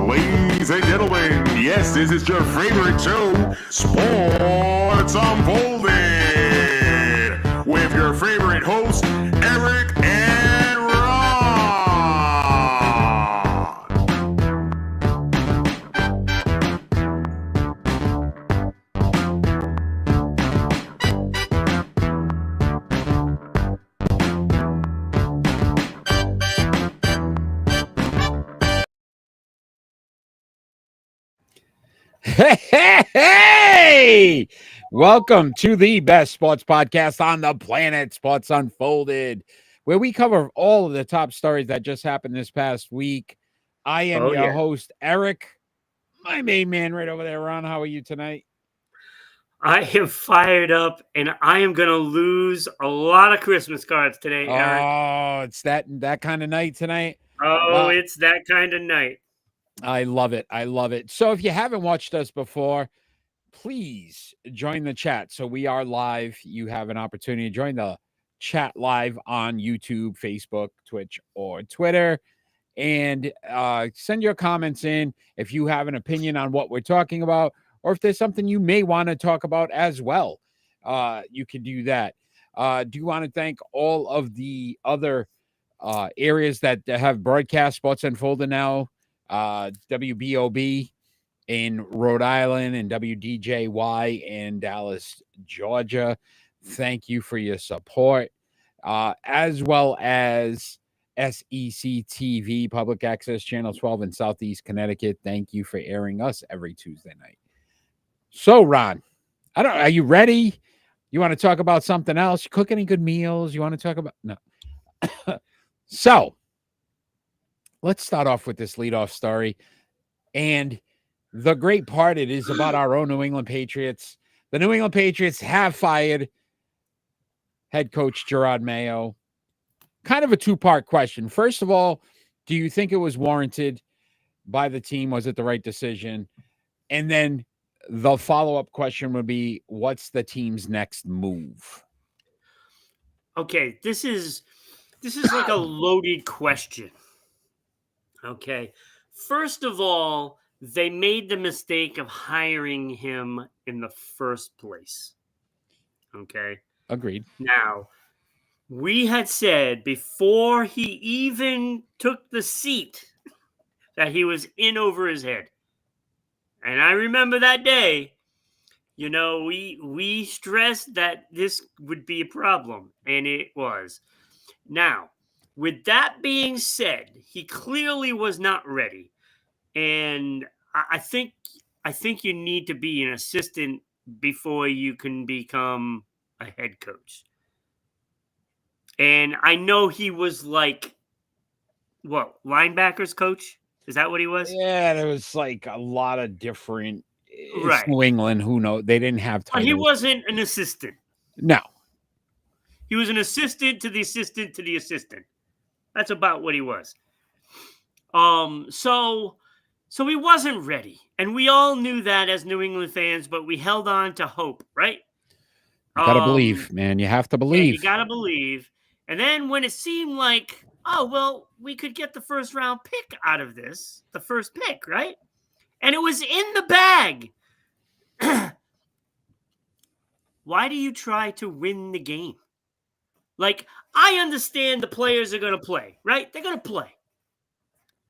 Ladies and gentlemen, yes, this is your favorite show, Sports Unfolded, with your favorite hosts, Eric and Ron. Hey! Welcome to the best sports podcast on the planet, Sports Unfolded, where we cover all of the top stories that just happened this past week. I am your host, Eric. My main man right over there, Ron. How are you tonight? I am fired up, and I am going to lose a lot of Christmas cards today, Eric. Oh, it's that kind of night tonight. Oh, it's that kind of night. I love it. I love it. So if you haven't watched us before, please join the chat. So we are live. You have an opportunity to join the chat live on YouTube, Facebook, Twitch, or Twitter. And send your comments in if you have an opinion on what we're talking about, or if there's something you may want to talk about as well. You can do that. Do you want to thank all of the other areas that have broadcast Sports Unfolded now? WBOB in Rhode Island and WDJY in Dallas, Georgia. Thank you for your support, as well as SEC-TV, Public Access Channel 12 in Southeast Connecticut. Thank you for airing us every Tuesday night. So, Ron, are you ready? You want to talk about something else? You cook any good meals? You want to talk about? No. So, let's start off with this leadoff story. And the great part, it is about our own New England Patriots. The New England Patriots have fired head coach Gerard Mayo. Kind of a two-part question. First of all, do you think it was warranted by the team? Was it the right decision? And then the follow-up question would be, what's the team's next move? Okay, this is like a loaded question. Okay. First of all, they made the mistake of hiring him in the first place. Okay. Agreed. Now, we had said before he even took the seat that he was in over his head. And I remember that day, we stressed that this would be a problem, and it was. Now, with that being said, he clearly was not ready. And I think you need to be an assistant before you can become a head coach. And I know he was like, what, linebackers coach? Is that what he was? Yeah, there was like a lot of different. Right. New England, who knows? They didn't have time. He wasn't an assistant. No. He was an assistant to the assistant to the assistant. That's about what he was. So he wasn't ready. And we all knew that as New England fans, but we held on to hope, right? You gotta believe, man. You have to believe. Yeah, you gotta believe. And then when it seemed like, oh, well, we could get the first round pick out of this, the first pick, right? And it was in the bag. Why do you try to win the game? Like, I understand the players are going to play, right? They're going to play.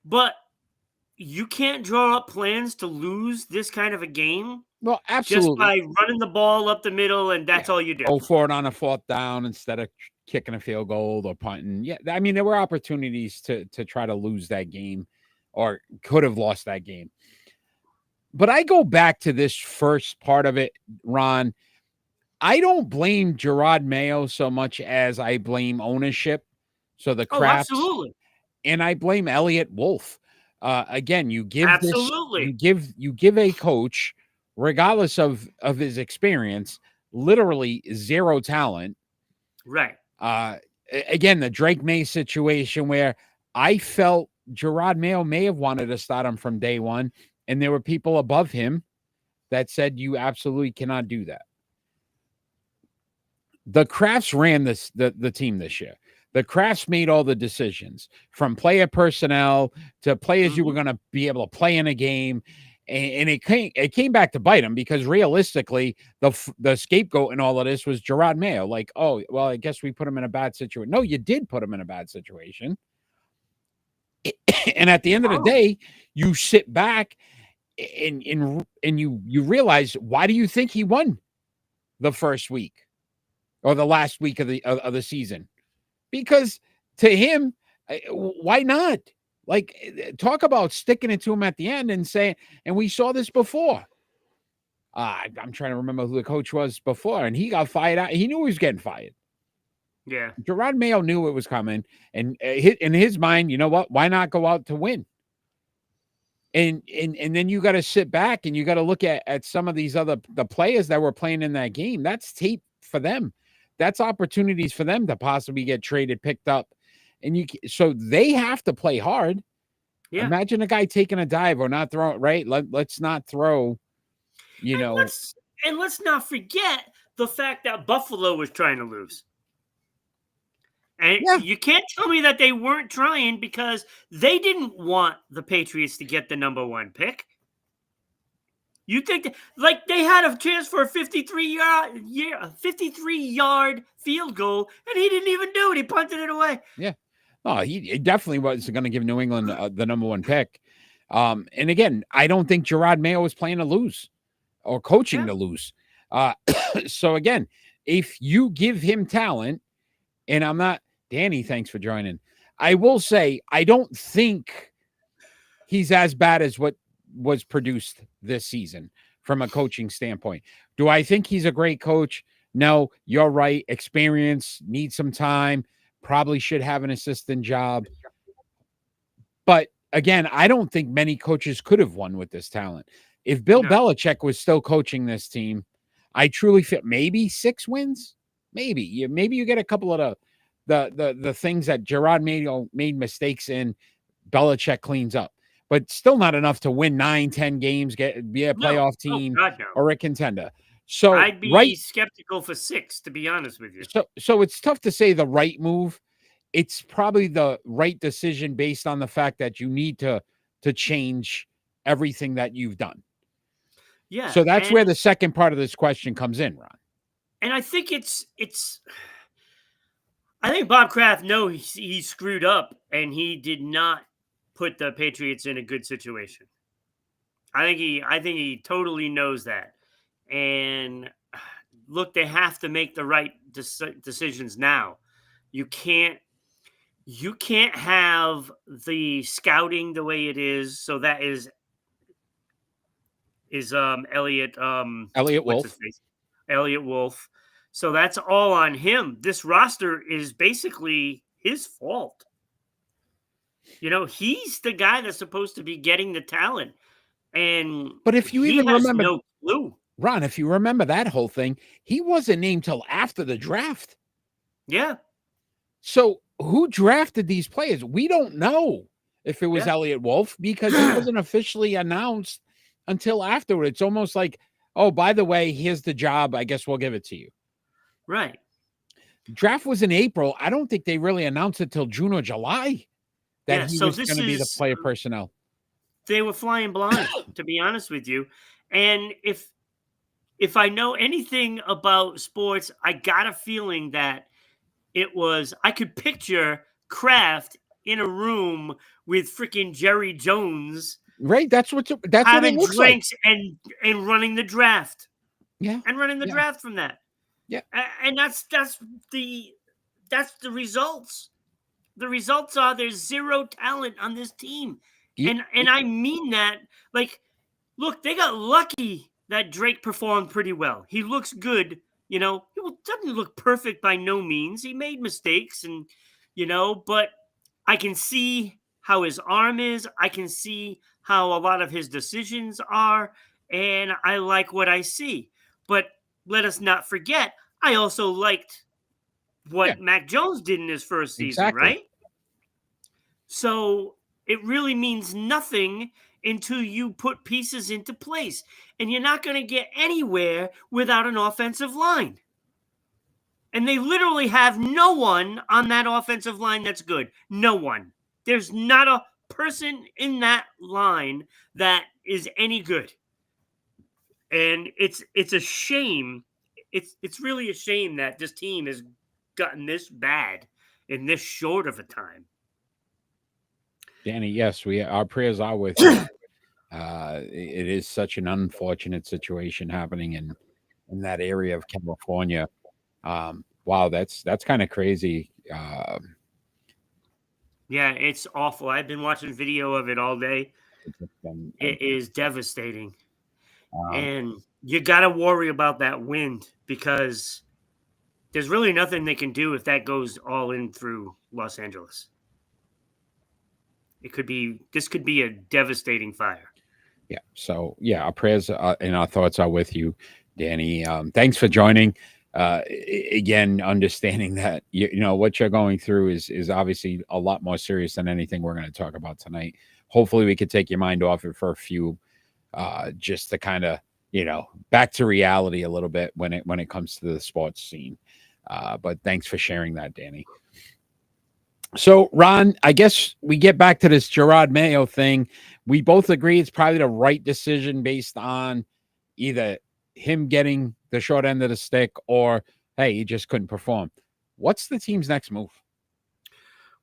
But you can't draw up plans to lose this kind of a game. Well, absolutely. Just by running the ball up the middle, and that's all you do. Go for it on a fourth down instead of kicking a field goal or punting. Yeah, I mean, there were opportunities to try to lose that game or could have lost that game. But I go back to this first part of it, Ron. I don't blame Gerard Mayo so much as I blame ownership. So the Krafts, absolutely. And I blame Elliott Wolf. Again, you give absolutely you give a coach, regardless of his experience, literally zero talent. Right. Again, the Drake May situation where I felt Gerard Mayo may have wanted to start him from day one, and there were people above him that said you absolutely cannot do that. the Crafts ran the team this year. The Crafts made all the decisions, from player personnel to players you were going to be able to play in a game. And it came back to bite them, because realistically, the scapegoat in all of this was Gerard Mayo. Like, oh, well, I guess we put him in a bad situation. No, you did put him in a bad situation. And at the end of the day, you sit back and you realize, why do you think he won the first week or the last week of the season? Because to him, why not? Like, talk about sticking it to him at the end and saying, and we saw this before. I'm trying to remember who the coach was before, and he got fired out. He knew he was getting fired. Yeah. Gerard Mayo knew it was coming, and in his mind, you know what? Why not go out to win? And then you got to sit back and you got to look at some of these the players that were playing in that game. That's tape for them. That's opportunities for them to possibly get traded, picked up. And so they have to play hard. Yeah. Imagine a guy taking a dive or not throwing, right? Let's not throw, And let's not forget the fact that Buffalo was trying to lose. And you can't tell me that they weren't trying, because they didn't want the Patriots to get the number 1 pick. You think they had a chance for a 53-yard field goal, and he didn't even do it. He punted it away. Yeah. Oh, he definitely wasn't going to give New England the number 1 pick. And again, I don't think Gerard Mayo was playing to lose or coaching to lose. So again, if you give him talent, and I'm not, Danny, thanks for joining. I will say, I don't think he's as bad as what was produced this season from a coaching standpoint. Do I think he's a great coach? No, you're right. Experience, needs some time, probably should have an assistant job. But again, I don't think many coaches could have won with this talent. If Bill Belichick was still coaching this team, I truly feel maybe 6 wins. Maybe you get a couple of the things that Gerard made mistakes in, Belichick cleans up, but still not enough to win 9-10 games, be a playoff team or a contender. So I'd be skeptical for 6, to be honest with you. So it's tough to say the right move. It's probably the right decision based on the fact that you need to change everything that you've done. Yeah. So that's where the second part of this question comes in, Ron. And I think I think Bob Kraft knows he screwed up, and he did not put the Patriots in a good situation. I think he totally knows that. And look, they have to make the right decisions now. You can't have the scouting the way it is. So that is Elliot Wolf. Elliot Wolf. So that's all on him. This roster is basically his fault. He's the guy that's supposed to be getting the talent. But if you even remember, no clue. Ron, if you remember that whole thing, he wasn't named till after the draft. Yeah. So who drafted these players? We don't know if it was Elliot Wolf, because it wasn't officially announced until afterward. It's almost like, oh, by the way, here's the job. I guess we'll give it to you. Right. Draft was in April. I don't think they really announced it till June or July that he was going to be the player personnel. They were flying blind, to be honest with you. And if I know anything about sports, I got a feeling that I could picture Kraft in a room with freaking Jerry Jones. Right. That's having what it looks drinks like. and running the draft. Yeah. And running the draft from that. Yeah. And that's the results. The results are there's zero talent on this team. And I mean that, like, look, they got lucky that Drake performed pretty well. He looks good, he doesn't look perfect by no means. He made mistakes but I can see how his arm is. I can see how a lot of his decisions are, and I like what I see. But let us not forget, I also liked what Mac Jones did in his first season, right? So it really means nothing until you put pieces into place. And you're not going to get anywhere without an offensive line. And they literally have no one on that offensive line that's good. No one. There's not a person in that line that is any good. And it's a shame. It's really a shame that this team has gotten this bad in this short of a time. Danny, yes, our prayers are with you. It is such an unfortunate situation happening in that area of California. Wow, that's kind of crazy. Yeah, it's awful. I've been watching video of it all day. It is devastating. And you got to worry about that wind because there's really nothing they can do if that goes all in through Los Angeles. This could be a devastating fire. Yeah. So yeah, our prayers and our thoughts are with you, Danny. Thanks for joining. Again, understanding that you know what you're going through is obviously a lot more serious than anything we're going to talk about tonight. Hopefully, we could take your mind off it for a few, just to kind of back to reality a little bit when it comes to the sports scene. But thanks for sharing that, Danny. So, Ron, I guess we get back to this Gerard Mayo thing. We both agree it's probably the right decision based on either him getting the short end of the stick or, hey, he just couldn't perform. What's the team's next move?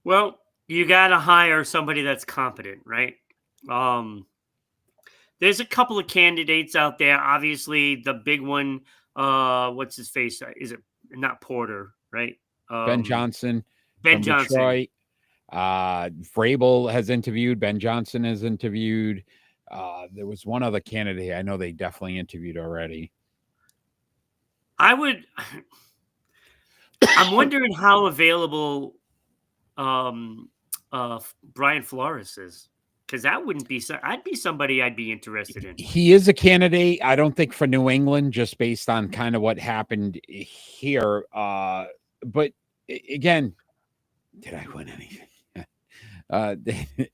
Well, you got to hire somebody that's competent, right? There's a couple of candidates out there. Obviously, the big one, what's his face? Is it not Porter, right? Ben Johnson. Ben Johnson. Detroit. Vrabel has interviewed. Ben Johnson has interviewed. There was one other candidate I know they definitely interviewed already. I'm wondering how available Brian Flores is, because that wouldn't be. I'd be somebody I'd be interested in. He is a candidate. I don't think for New England, just based on kind of what happened here. But again, did I win anything?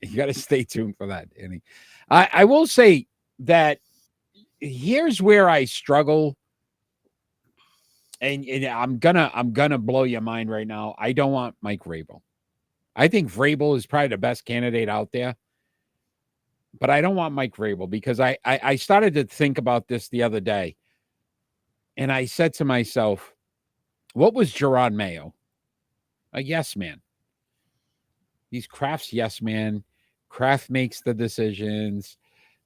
You got to stay tuned for that, Danny. I will say that here's where I struggle, and I'm gonna blow your mind right now. I don't want Mike Vrabel. I think Vrabel is probably the best candidate out there, but I don't want Mike Vrabel because I started to think about this the other day, and I said to myself, what was Gerard Mayo? A yes man. He's Kraft's yes man. Kraft makes the decisions.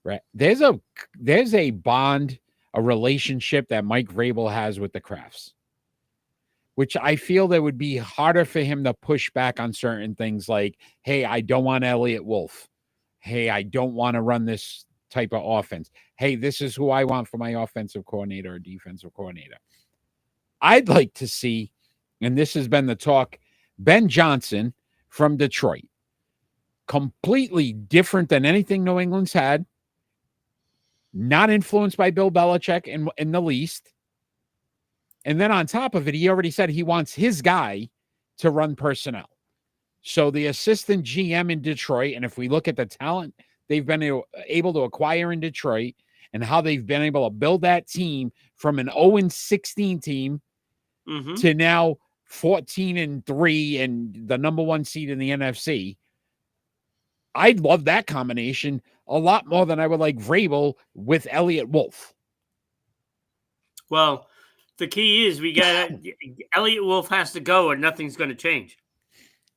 Right? There's a bond, a relationship that Mike Vrabel has with the Krafts, which I feel that would be harder for him to push back on certain things like, hey, I don't want Elliott Wolf. Hey, I don't want to run this type of offense. Hey, this is who I want for my offensive coordinator or defensive coordinator. I'd like to see, and this has been the talk, Ben Johnson from Detroit. Completely different than anything New England's had. Not influenced by Bill Belichick in the least. And then on top of it, he already said he wants his guy to run personnel. So the assistant GM in Detroit, and if we look at the talent they've been able to acquire in Detroit and how they've been able to build that team from an 0-16 team to now 14-3 and the number one seed in the NFC, I'd love that combination a lot more than I would like Vrabel with Elliott Wolf. Well, the key is Elliott Wolf has to go or nothing's going to change.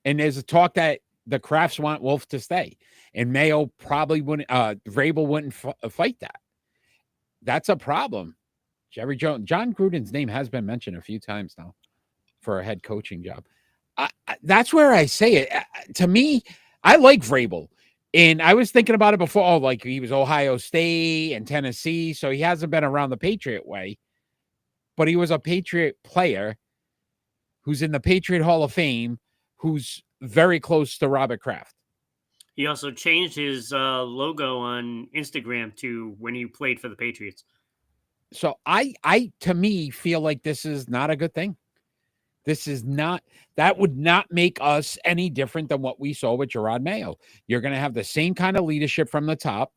And there's a talk that the Krafts want Wolf to stay, and Mayo probably wouldn't. Vrabel wouldn't fight that. That's a problem. Jerry Jones, John Gruden's name has been mentioned a few times now for a head coaching job. That's where I say it. To me, I like Vrabel. And I was thinking about it before, like he was Ohio State and Tennessee, so he hasn't been around the Patriot way. But he was a Patriot player who's in the Patriot Hall of Fame, who's very close to Robert Kraft. He also changed his logo on Instagram to when he played for the Patriots. So I to me feel like this is not a good thing. That would not make us any different than what we saw with Gerard Mayo. You're going to have the same kind of leadership from the top.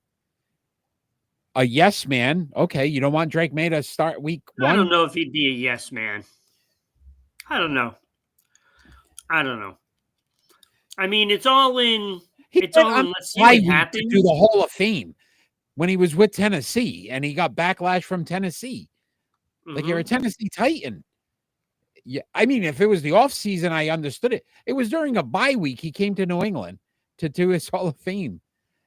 A yes man. Okay, you don't want Drake May to start week 1? I don't know if he'd be a yes man. I don't know. I don't know. I mean, it's all in. He It's went all on in. Let's see bye what week to happens. do the Hall of Fame when he was with Tennessee, and he got backlash from Tennessee. Like, you're a Tennessee Titan. Yeah, I mean, if it was the offseason, I understood it. It was during a bye week. He came to New England to do his Hall of Fame.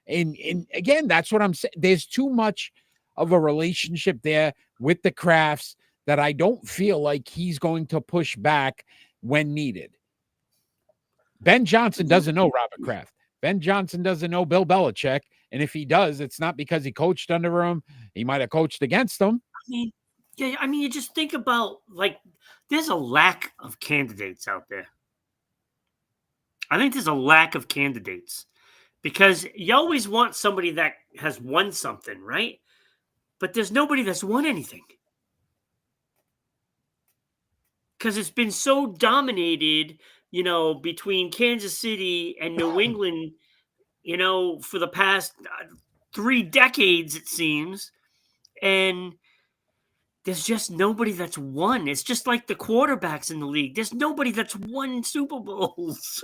And again, that's what I'm saying. There's too much of a relationship there with the Crafts that I don't feel like he's going to push back when needed. Ben Johnson doesn't know Robert Kraft. Ben Johnson doesn't know Bill Belichick. And if he does, it's not because he coached under him. He might have coached against him. I mean, yeah. I mean, you just think about like, there's a lack of candidates out there. I think there's a lack of candidates because you always want somebody that has won something, right? But there's nobody that's won anything because it's been so dominated, between Kansas City and New England, for the past 3 decades, it seems. And there's just nobody that's won. It's just like the quarterbacks in the league. There's nobody that's won Super Bowls.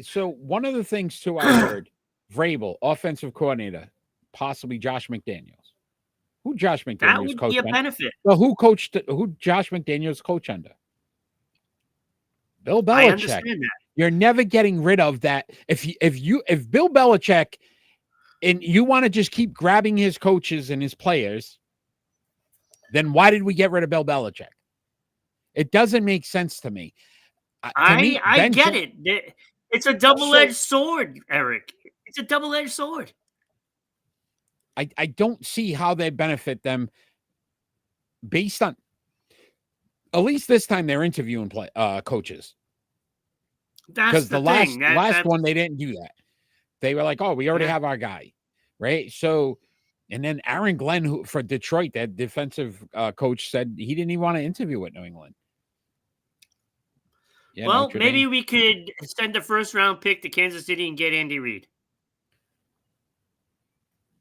So one of the things too, I heard Vrabel, offensive coordinator, possibly Josh McDaniels. Who Josh McDaniels That would coached be a under? benefit. Well, who Josh McDaniels coach under? Bill Belichick. I understand that. You're never getting rid of that. If Bill Belichick and you want to just keep grabbing his coaches and his players, then why did we get rid of Bill Belichick? It doesn't make sense to me. I get it. It's a double-edged sword, Eric. It's a double-edged sword. I don't see how they benefit them based on, at least this time they're interviewing coaches. That's the last thing. last one they didn't do that. They were like, "Oh, we already have our guy," right? So, and then Aaron Glenn, who for Detroit, that defensive coach, said he didn't even want to interview with New England. Yeah, well, maybe we could send a first-round pick to Kansas City and get Andy Reid.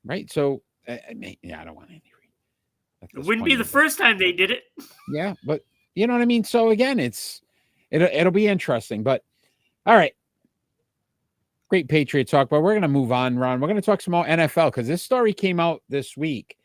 Right. So, I don't want Andy Reid. It wouldn't be the first time they did it. Yeah, but you know what I mean. So again, it'll be interesting. But all right, great Patriot talk. But we're gonna move on, Ron. We're gonna talk some more NFL because this story came out this week,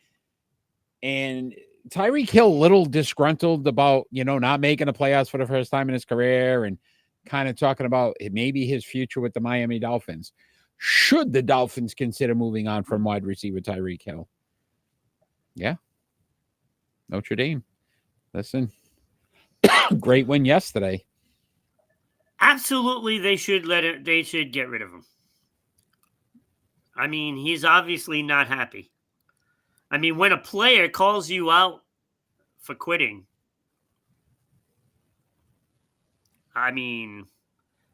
and Tyreek Hill a little disgruntled about not making the playoffs for the first time in his career, and kind of talking about maybe his future with the Miami Dolphins. Should the Dolphins consider moving on from wide receiver Tyreek Hill? Yeah. Notre Dame. Listen, great win yesterday. Absolutely, they should They should get rid of him. I mean, he's obviously not happy. I mean, when a player calls you out for quitting, I mean,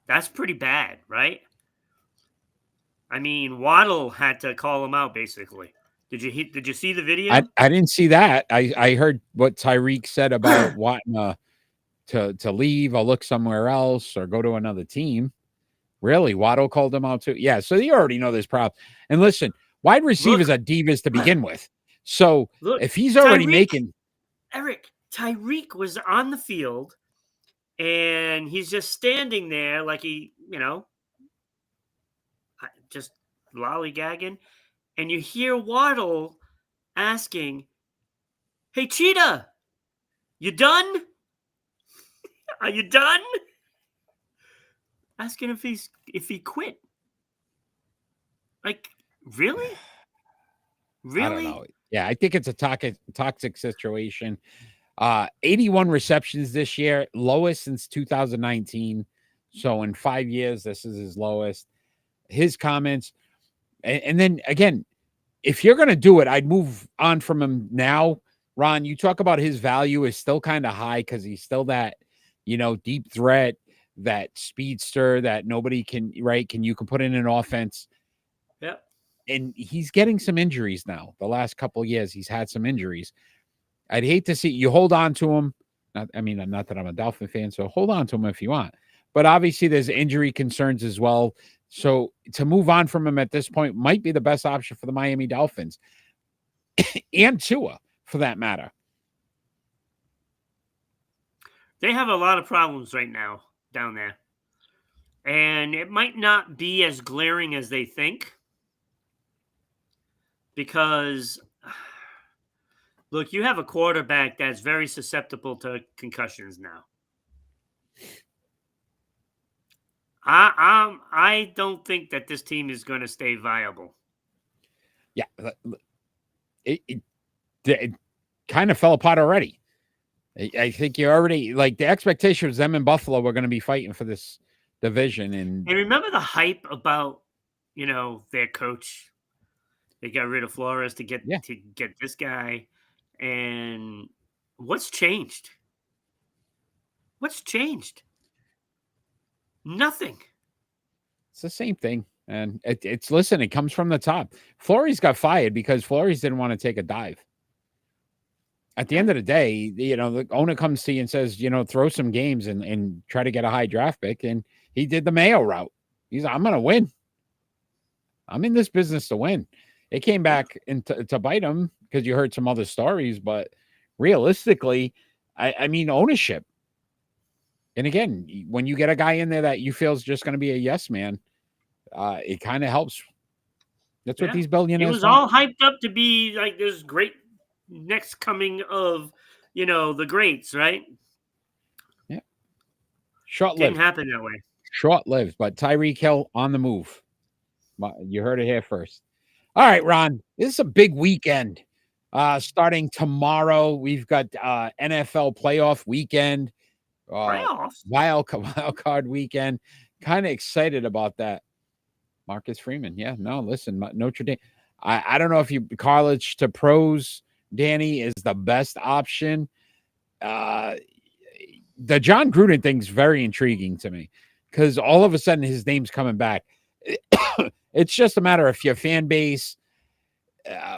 that's pretty bad, right? I mean, Waddle had to call him out, basically. Did you see the video? I didn't see that. I heard what Tyreek said about wanting to leave or look somewhere else or go to another team. Really? Waddle called him out too? Yeah, so you already know this problem. And listen, wide receivers are divas to begin with. So if he's already making... Eric, Tyreek was on the field, and he's just standing there like he, just lollygagging, and you hear Waddle asking, "Hey, Cheetah, you done? Are you done?" Asking if he quit. Like, really? Really? I don't know. Yeah, I think it's a toxic situation. 81 receptions this year, lowest since 2019. So in 5 years, this is his lowest. His comments, and then again, if you're going to do it, I'd move on from him now. Ron, you talk about his value is still kind of high because he's still that, deep threat, that speedster that nobody can, right? You can put in an offense. Yeah. And he's getting some injuries now. The last couple of years, he's had some injuries. I'd hate to see you hold on to him. Not that I'm a Dolphin fan, so hold on to him if you want. But obviously, there's injury concerns as well. So to move on from him at this point might be the best option for the Miami Dolphins and Tua, for that matter. They have a lot of problems right now down there. And it might not be as glaring as they think because, look, you have a quarterback that's very susceptible to concussions now. I don't think that this team is going to stay viable. Yeah, it kind of fell apart already. I think you already like the expectation was them and Buffalo were going to be fighting for this division, and remember the hype about their coach. They got rid of Flores to get this guy, and what's changed? What's changed? Nothing. it's the same thing. And it's listen, it comes from the top. Flores got fired because Flores didn't want to take a dive. At the end of the day, the owner comes to you and says, throw some games and try to get a high draft pick. And he did the Mayo route. He's like, I'm going to win. I'm in this business to win. It came back to bite him because you heard some other stories. But realistically, I mean, ownership. And again, when you get a guy in there that you feel is just going to be a yes man, it kind of helps. That's what these billionaires It was all hyped up to be like this great next coming of, the greats, right? Yeah. Short-lived. Didn't happen that way. Short-lived, but Tyreek Hill on the move. You heard it here first. All right, Ron, this is a big weekend. Starting tomorrow, we've got NFL playoff weekend. Playoffs? Wild card weekend. Kind of excited about that. Marcus Freeman. Yeah, no, listen, Notre Dame. I don't know if college to pros, Danny, is the best option. The John Gruden thing's very intriguing to me because all of a sudden his name's coming back. It's just a matter if your fan base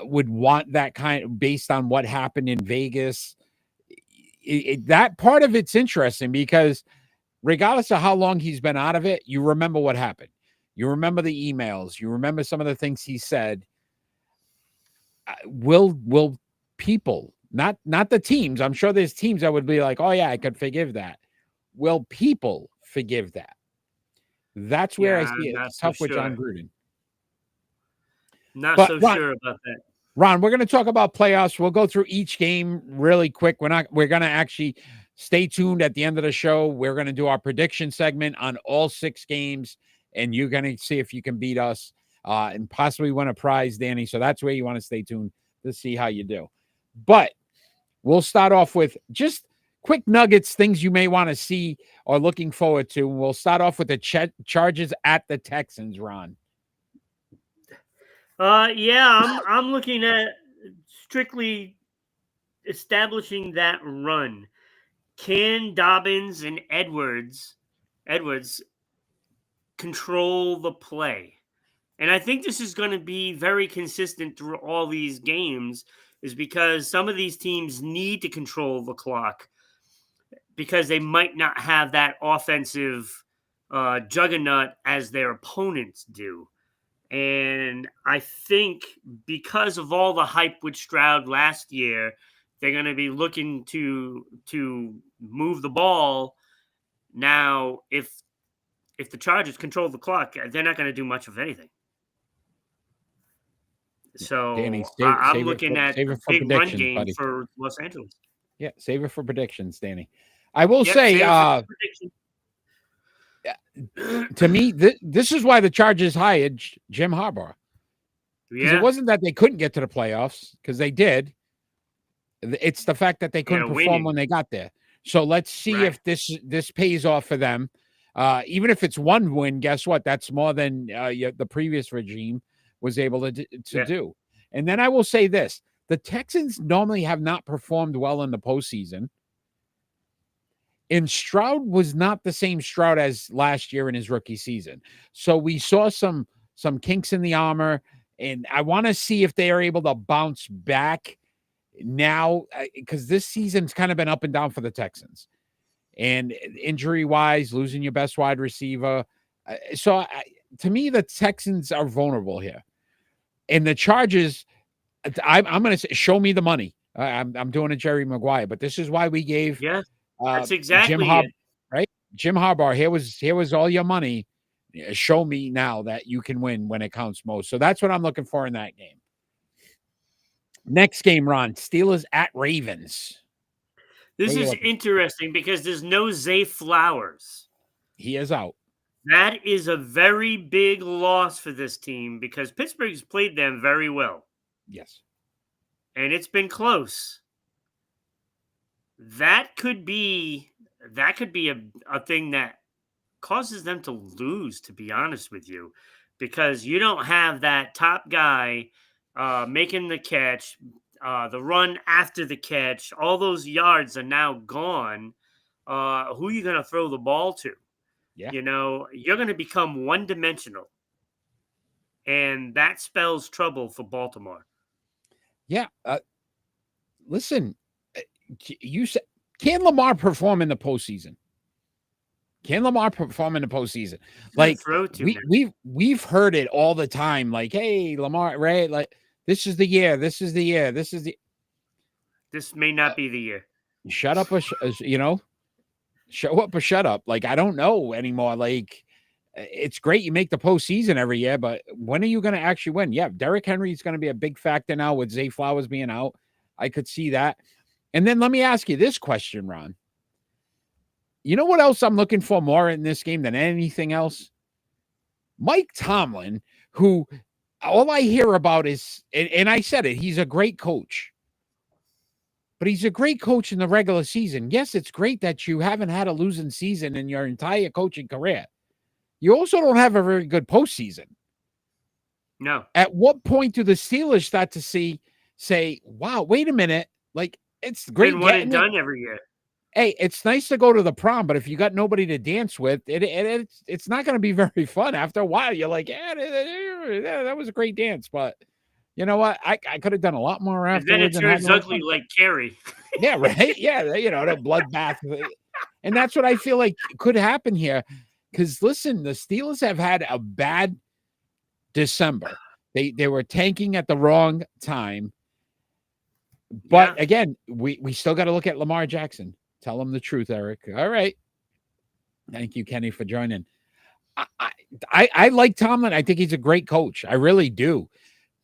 would want that kind based on what happened in Vegas. That part of it's interesting because regardless of how long he's been out of it, you remember what happened. You remember the emails. You remember some of the things he said. Will people, not the teams, I'm sure there's teams that would be like, oh, yeah, I could forgive that. Will people forgive that? That's where I see it's tough with John Gruden. Not so sure about that. Ron, we're going to talk about playoffs. We'll go through each game really quick. We're going to actually stay tuned at the end of the show. We're going to do our prediction segment on all 6 games, and you're going to see if you can beat us and possibly win a prize, Danny. So that's where you want to stay tuned to see how you do. But we'll start off with just quick nuggets, things you may want to see or looking forward to. We'll start off with the Chargers at the Texans, Ron. I'm looking at strictly establishing that run. Can Dobbins and Edwards control the play? And I think this is going to be very consistent through all these games, is because some of these teams need to control the clock because they might not have that offensive juggernaut as their opponents do. And I think because of all the hype with Stroud last year, they're going to be looking to move the ball. Now, if the Chargers control the clock, they're not going to do much of anything. So Danny, I'm looking at a big run game for Los Angeles. Yeah, save it for predictions, Danny. I will say, to me, this is why the Chargers hired Jim Harbaugh. Because it wasn't that they couldn't get to the playoffs, because they did. It's the fact that they couldn't perform when they got there. So let's see if this pays off for them. Even if it's one win, guess what? That's more than the previous regime was able to do. And then I will say this. The Texans normally have not performed well in the postseason. And Stroud was not the same Stroud as last year in his rookie season. So we saw some kinks in the armor, and I want to see if they are able to bounce back now, because this season's kind of been up and down for the Texans. And injury-wise, losing your best wide receiver. To me, the Texans are vulnerable here. And the Chargers, I'm going to say, show me the money. I'm doing a Jerry Maguire, but this is why we gave That's Jim exactly Harbaugh, it. right? Jim Harbaugh, here was all your money. Show me now that you can win when it counts most. So that's what I'm looking for in that game. Next game, Ron, Steelers at Ravens. This is interesting because there's no Zay Flowers. He is out. That is a very big loss for this team because Pittsburgh's played them very well. Yes. And it's been close. That could be a thing that causes them to lose, to be honest with you, because you don't have that top guy making the catch, the run after the catch. All those yards are now gone. Who are you going to throw the ball to? Yeah. You know, you're going to become one-dimensional, and that spells trouble for Baltimore. Yeah. Listen, you said, can Lamar perform in the postseason? Can Lamar perform in the postseason? Like we've heard it all the time. Like, hey, Lamar, right? Like, this is the year. This is the year. This may not be the year. Shut up, show up or shut up. Like, I don't know anymore. Like, it's great you make the postseason every year, but when are you going to actually win? Yeah, Derrick Henry is going to be a big factor now with Zay Flowers being out. I could see that. And then let me ask you this question, Ron. You know what else I'm looking for more in this game than anything else? Mike Tomlin, who all I hear about is, and I said it, he's a great coach. But he's a great coach in the regular season. Yes, it's great that you haven't had a losing season in your entire coaching career. You also don't have a very good postseason. No. At what point do the Steelers start to say, wow, wait a minute. Like, it's great. Been one and done every year. Hey, it's nice to go to the prom, but if you got nobody to dance with, it's not going to be very fun. After a while, you're like, yeah, that was a great dance, but you know what? I could have done a lot more afterwards. Then it turns ugly like Carrie. Yeah, right. Yeah, the bloodbath, and that's what I feel like could happen here. Because listen, the Steelers have had a bad December. They were tanking at the wrong time. But again, we still got to look at Lamar Jackson. Tell him the truth, Eric. All right. Thank you, Kenny, for joining. I like Tomlin. I think he's a great coach. I really do.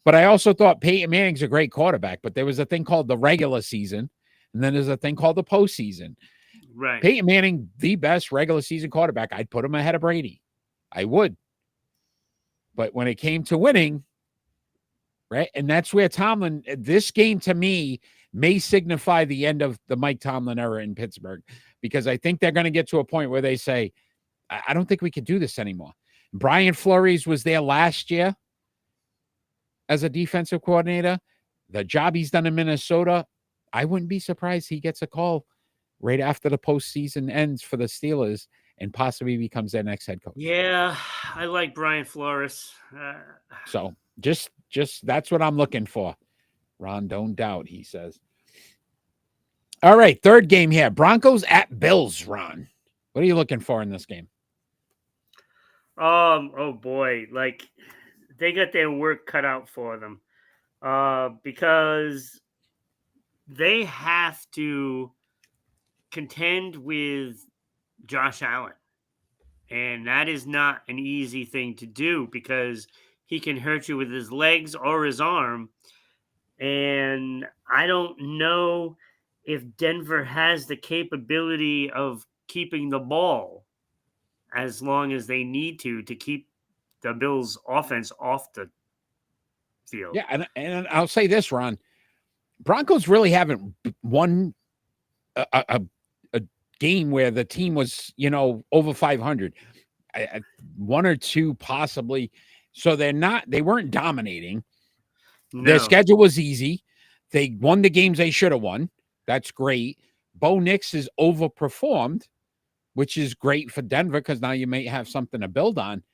But I also thought Peyton Manning's a great quarterback. But there was a thing called the regular season, and then there's a thing called the postseason. Right. Peyton Manning, the best regular season quarterback. I'd put him ahead of Brady. I would. But when it came to winning, right, and that's where Tomlin, this game to me may signify the end of the Mike Tomlin era in Pittsburgh, because I think they're going to get to a point where they say, I don't think we can do this anymore. Brian Flores was there last year as a defensive coordinator. The job he's done in Minnesota, I wouldn't be surprised he gets a call right after the postseason ends for the Steelers and possibly becomes their next head coach. Yeah, I like Brian Flores. So just that's what I'm looking for. Ron, don't doubt, he says. All right, third game here. Broncos at Bills, Ron. What are you looking for in this game? Oh boy, like they got their work cut out for them. Because they have to contend with Josh Allen. And that is not an easy thing to do because he can hurt you with his legs or his arm. And I don't know if Denver has the capability of keeping the ball as long as they need to keep the Bills' offense off the field. Yeah, and I'll say this, Ron. Broncos really haven't won a game where the team was, over 500. One or two possibly. So they weren't dominating. No. Their schedule was easy. They won the games they should have won. That's great. Bo Nix is overperformed, which is great for Denver because now you may have something to build on.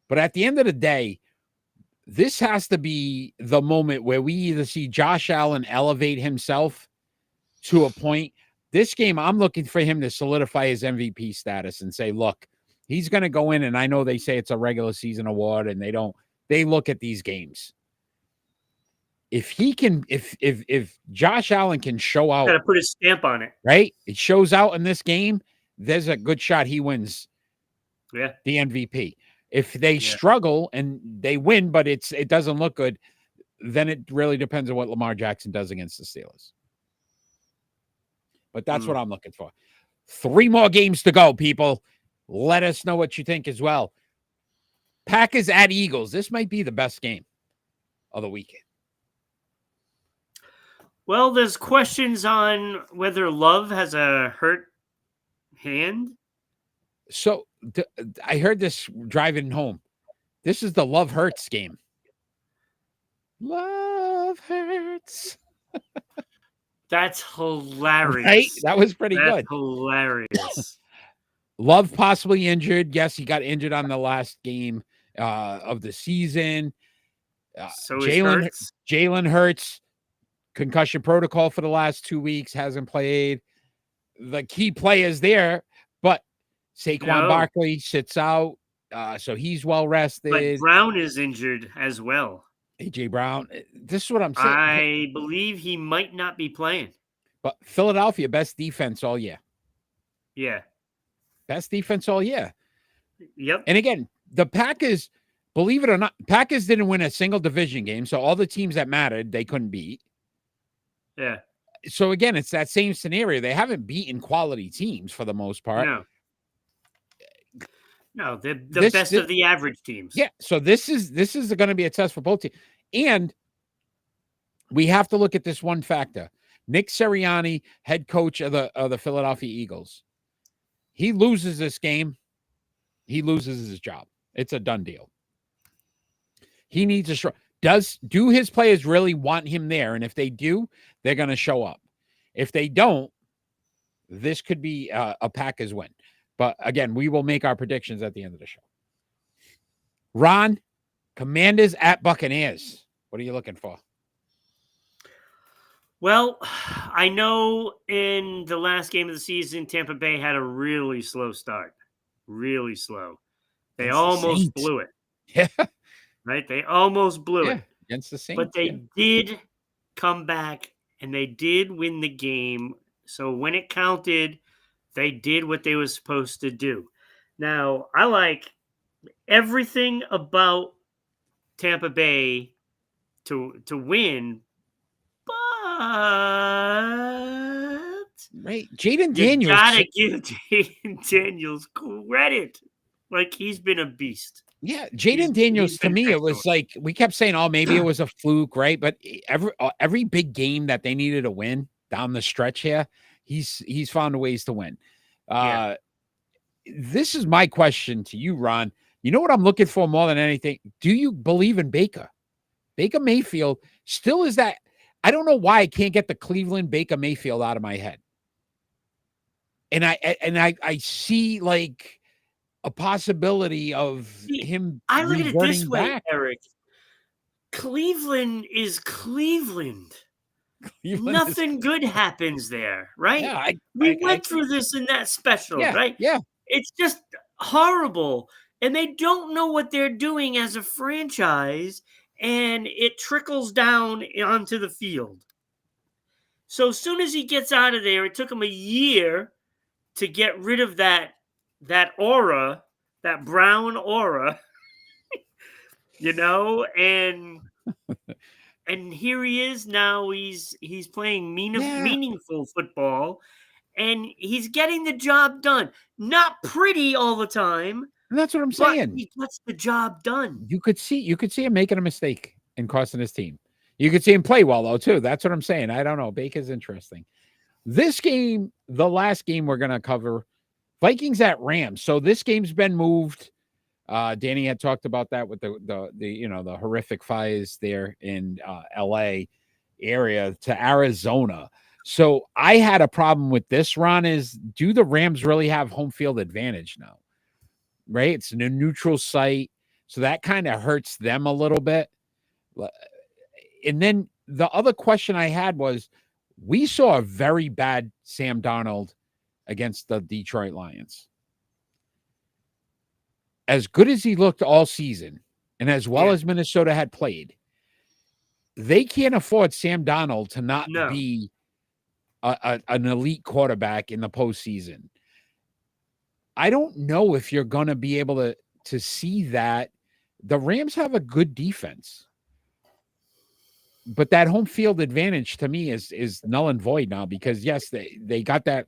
But at the end of the day, this has to be the moment where we either see Josh Allen elevate himself to a point. This game, I'm looking for him to solidify his MVP status and say, look, he's going to go in, and I know they say it's a regular season award, and they look at these games. if he can, if Josh Allen can show out, Got to put a stamp on it. right? It shows out in this game. There's a good shot he wins Yeah. the MVP. If they struggle and they win, but it doesn't look good, then it really depends on what Lamar Jackson does against the Steelers. But that's what I'm looking for. 3 more games to go, people. Let us know what you think as well. Packers at Eagles. This might be the best game of the weekend. Well, there's questions on whether Love has a hurt hand. So I heard this driving home. This is the Love Hurts game. Love hurts. That's hilarious. Right? That was pretty That's good. hilarious. Love possibly injured. Yes, he got injured on the last game of the season. So Jalen Hurts, concussion protocol for the last 2 weeks, hasn't played. The key players there, but Saquon Barkley sits out, so he's well rested. But Brown is injured as well. AJ Brown. This is what I'm saying. I believe he might not be playing. But Philadelphia, best defense all year. Yeah. Best defense all year. Yep. And again, the Packers, believe it or not, Packers didn't win a single division game. So all the teams that mattered, they couldn't beat. Yeah. So again, it's that same scenario. They haven't beaten quality teams for the most part. No, they're the best of the average teams. Yeah. So this is going to be a test for both teams. And we have to look at this one factor. Nick Sirianni, head coach of the Philadelphia Eagles. He loses this game, he loses his job. It's a done deal. He needs a do his players really want him there? And if they do, they're going to show up. If they don't, this could be a Packers win. But again, we will make our predictions at the end of the show. Ron, Commanders at Buccaneers. What are you looking for? Well, I know in the last game of the season, Tampa Bay had a really slow start. Really slow. They almost blew it. Yeah. Right? They almost blew it. Against the Saints. But they did come back and they did win the game. So when it counted, they did what they were supposed to do. Now, I like everything about Tampa Bay to win, but right, Jaden Daniels. You gotta give Jaden Daniels credit. Like, he's been a beast. Yeah, Jaden Daniels, to me, excellent. It was like, we kept saying, oh, maybe it was a fluke, right? But every big game that they needed to win down the stretch here, he's found ways to win. This is my question to you, Ron. You know what I'm looking for more than anything? Do you believe in Baker? Baker Mayfield still is that. I don't know why I can't get the Cleveland Baker Mayfield out of my head. And I see like a possibility of him. I look at it this way, back. Eric. Cleveland is Cleveland. Nothing good happens there, right? Yeah, we went through this in that special, right? Yeah. It's just horrible. And they don't know what they're doing as a franchise, and it trickles down onto the field. So as soon as he gets out of there, it took him a year to get rid of that aura, that brown aura, and here he is now. He's playing meaningful football, and he's getting the job done. Not pretty all the time. And that's what I'm saying. He gets the job done. You could see him making a mistake and costing his team. You could see him play well, though, too. That's what I'm saying. I don't know. Baker's interesting. This game, the last game we're going to cover, Vikings at Rams. So this game's been moved. Danny had talked about that with the horrific fires there in LA area to Arizona. So I had a problem with this, Ron, is do the Rams really have home field advantage now? Right? It's a neutral site. So that kind of hurts them a little bit. And then the other question I had was, we saw a very bad Sam Darnold against the Detroit Lions. As good as he looked all season, and as well as Minnesota had played, they can't afford Sam Darnold to not No. be an elite quarterback in the postseason. I don't know if you're going to be able to see that. The Rams have a good defense, but that home field advantage to me is null and void now because yes, they got that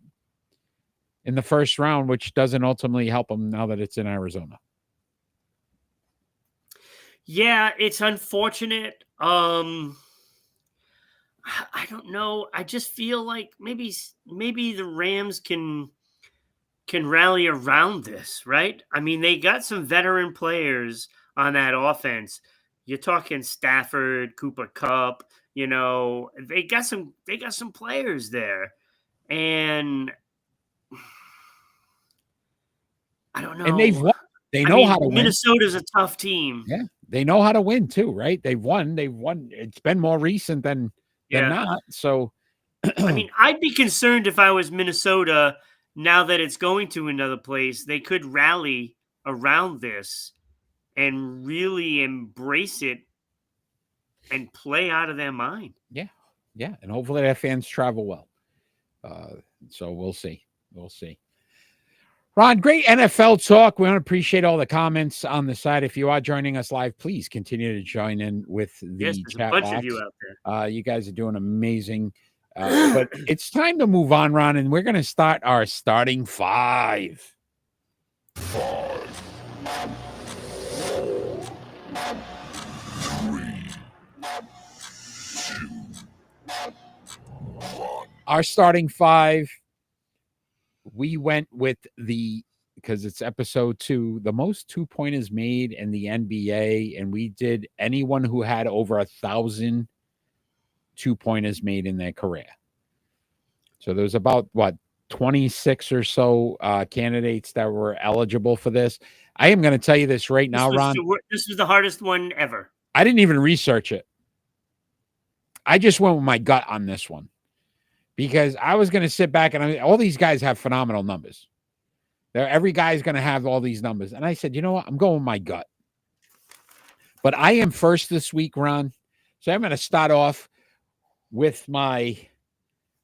in the first round, which doesn't ultimately help them now that it's in Arizona. Yeah, it's unfortunate. I don't know. I just feel like maybe the Rams can rally around this, right? I mean, they got some veteran players on that offense. You're talking Stafford, Cooper Kupp, they got some players there. And I don't know. And they've won. They know how to win. Minnesota's a tough team. Yeah, they know how to win too, right? They've won. It's been more recent than not. So, I mean, I'd be concerned if I was Minnesota. Now that it's going to another place, they could rally around this and really embrace it and play out of their mind. Yeah, and hopefully their fans travel well. So we'll see. Ron, great NFL talk. We want to appreciate all the comments on the side. If you are joining us live, please continue to join in with the chat a bunch box. of you out there. You guys are doing amazing. But it's time to move on, Ron, and we're going to start our starting five. Our starting five, we went with because it's episode 2, the most 2-pointers made in the NBA, and we did anyone who had over 1,000 2-pointers made in their career. So there's about 26 or so candidates that were eligible for this. I am going to tell you this right now, Ron. This was the hardest one ever. I didn't even research it. I just went with my gut on this one because I was going to sit back and all these guys have phenomenal numbers. Every guy's going to have all these numbers. And I said, you know what? I'm going with my gut. But I am first this week, Ron. So I'm going to start off with my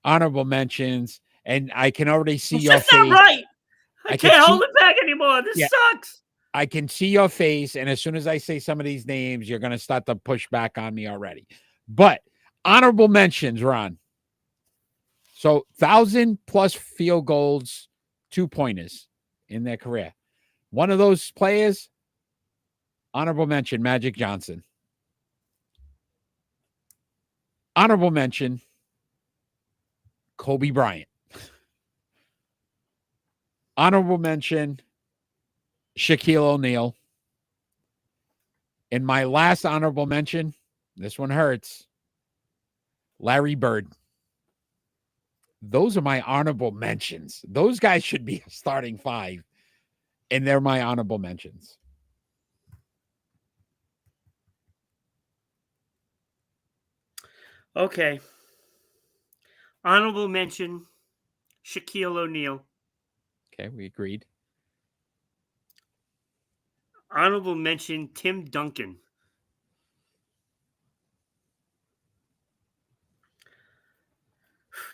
honorable mentions, and I can already see your face. That's not right. I can't hold it back anymore. This sucks. I can see your face, and as soon as I say some of these names, you're going to start to push back on me already. But honorable mentions, Ron. So 1,000+ field goals, 2-pointers in their career. One of those players, honorable mention, Magic Johnson. Honorable mention, Kobe Bryant. Honorable mention, Shaquille O'Neal. And my last honorable mention, this one hurts, Larry Bird. Those are my honorable mentions. Those guys should be starting 5, and they're my honorable mentions. Okay. Honorable mention, Shaquille O'Neal. Okay, we agreed. Honorable mention, Tim Duncan.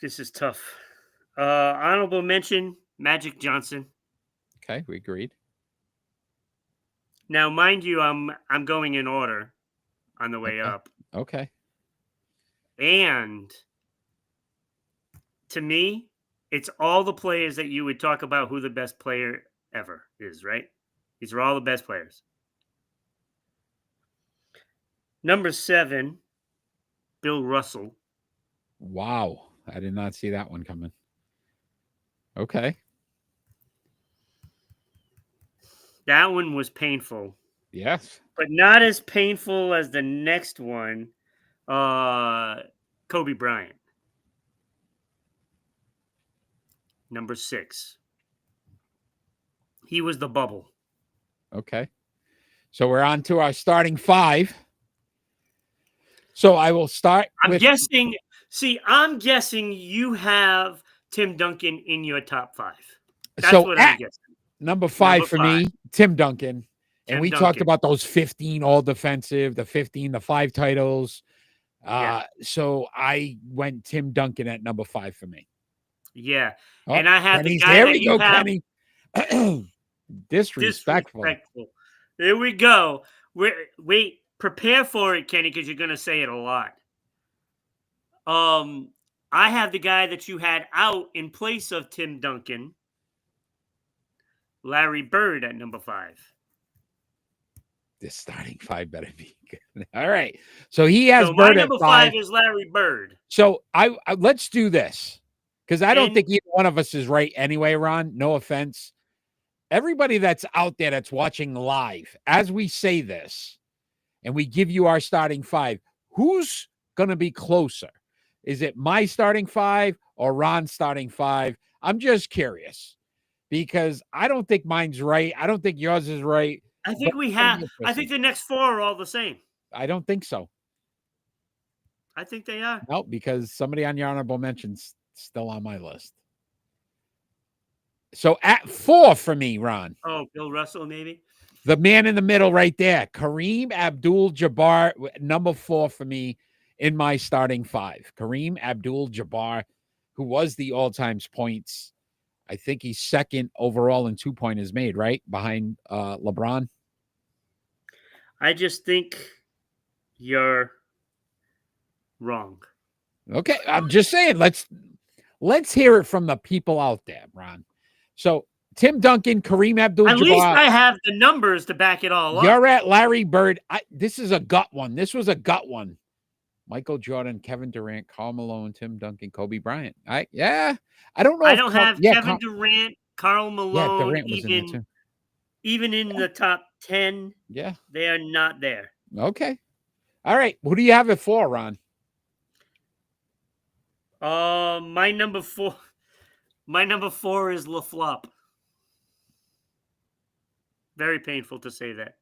This is tough. Honorable mention, Magic Johnson. Okay, we agreed. Now, mind you, I'm going in order on the way up. Okay. And to me, it's all the players that you would talk about who the best player ever is, right? These are all the best players. Number 7, Bill Russell. Wow. I did not see that one coming. Okay. That one was painful. Yes. But not as painful as the next one, Kobe Bryant. Number 6. He was the bubble. Okay. So we're on to our starting 5. So I will start I'm guessing you have Tim Duncan in your top 5. That's what I'm guessing. Number 5 for me, Tim Duncan. And we talked about those 15 all defensive, the 5 titles. So I went Tim Duncan at number 5 for me. Yeah. Oh, And I have the Kenny's guy there that we you go, have Kenny. Disrespectful. disrespectful. There we go. Wait, prepare for it, Kenny, because you're going to say it a lot. I have the guy that you had out in place of Tim Duncan, Larry Bird at number 5. This starting 5 better be good. All right. So he has So my Bird at number 5. 5 is Larry Bird. So I let's do this because I don't And- think either one of us is right anyway, Ron. No offense. Everybody that's out there that's watching live, as we say this and we give you our starting 5, who's going to be closer? Is it my starting 5 or Ron's starting 5? I'm just curious because I don't think mine's right. I don't think yours is right. I think I think the next 4 are all the same. I don't think so. I think they are. No, because somebody on your honorable mention's still on my list. So at 4 for me, Ron. Oh, Bill Russell, maybe? The man in the middle right there, Kareem Abdul-Jabbar, number 4 for me in my starting 5. Kareem Abdul-Jabbar, who was the all-time points. I think he's second overall in 2-pointers made, right? Behind LeBron. I just think you're wrong. Okay, I'm just saying, let's hear it from the people out there, Ron. So Tim Duncan, Kareem Abdul-Jabbar. At least I have the numbers to back it all up. You're at Larry Bird. This is a gut one. This was a gut one. Michael Jordan, Kevin Durant, Karl Malone, Tim Duncan, Kobe Bryant. I don't know. I don't have Kevin Durant, Karl Malone, Durant was in there too. Even in the top 10. Yeah. They are not there. Okay. All right. Who do you have it for, Ron? My number 4 is LaFlop. Very painful to say that.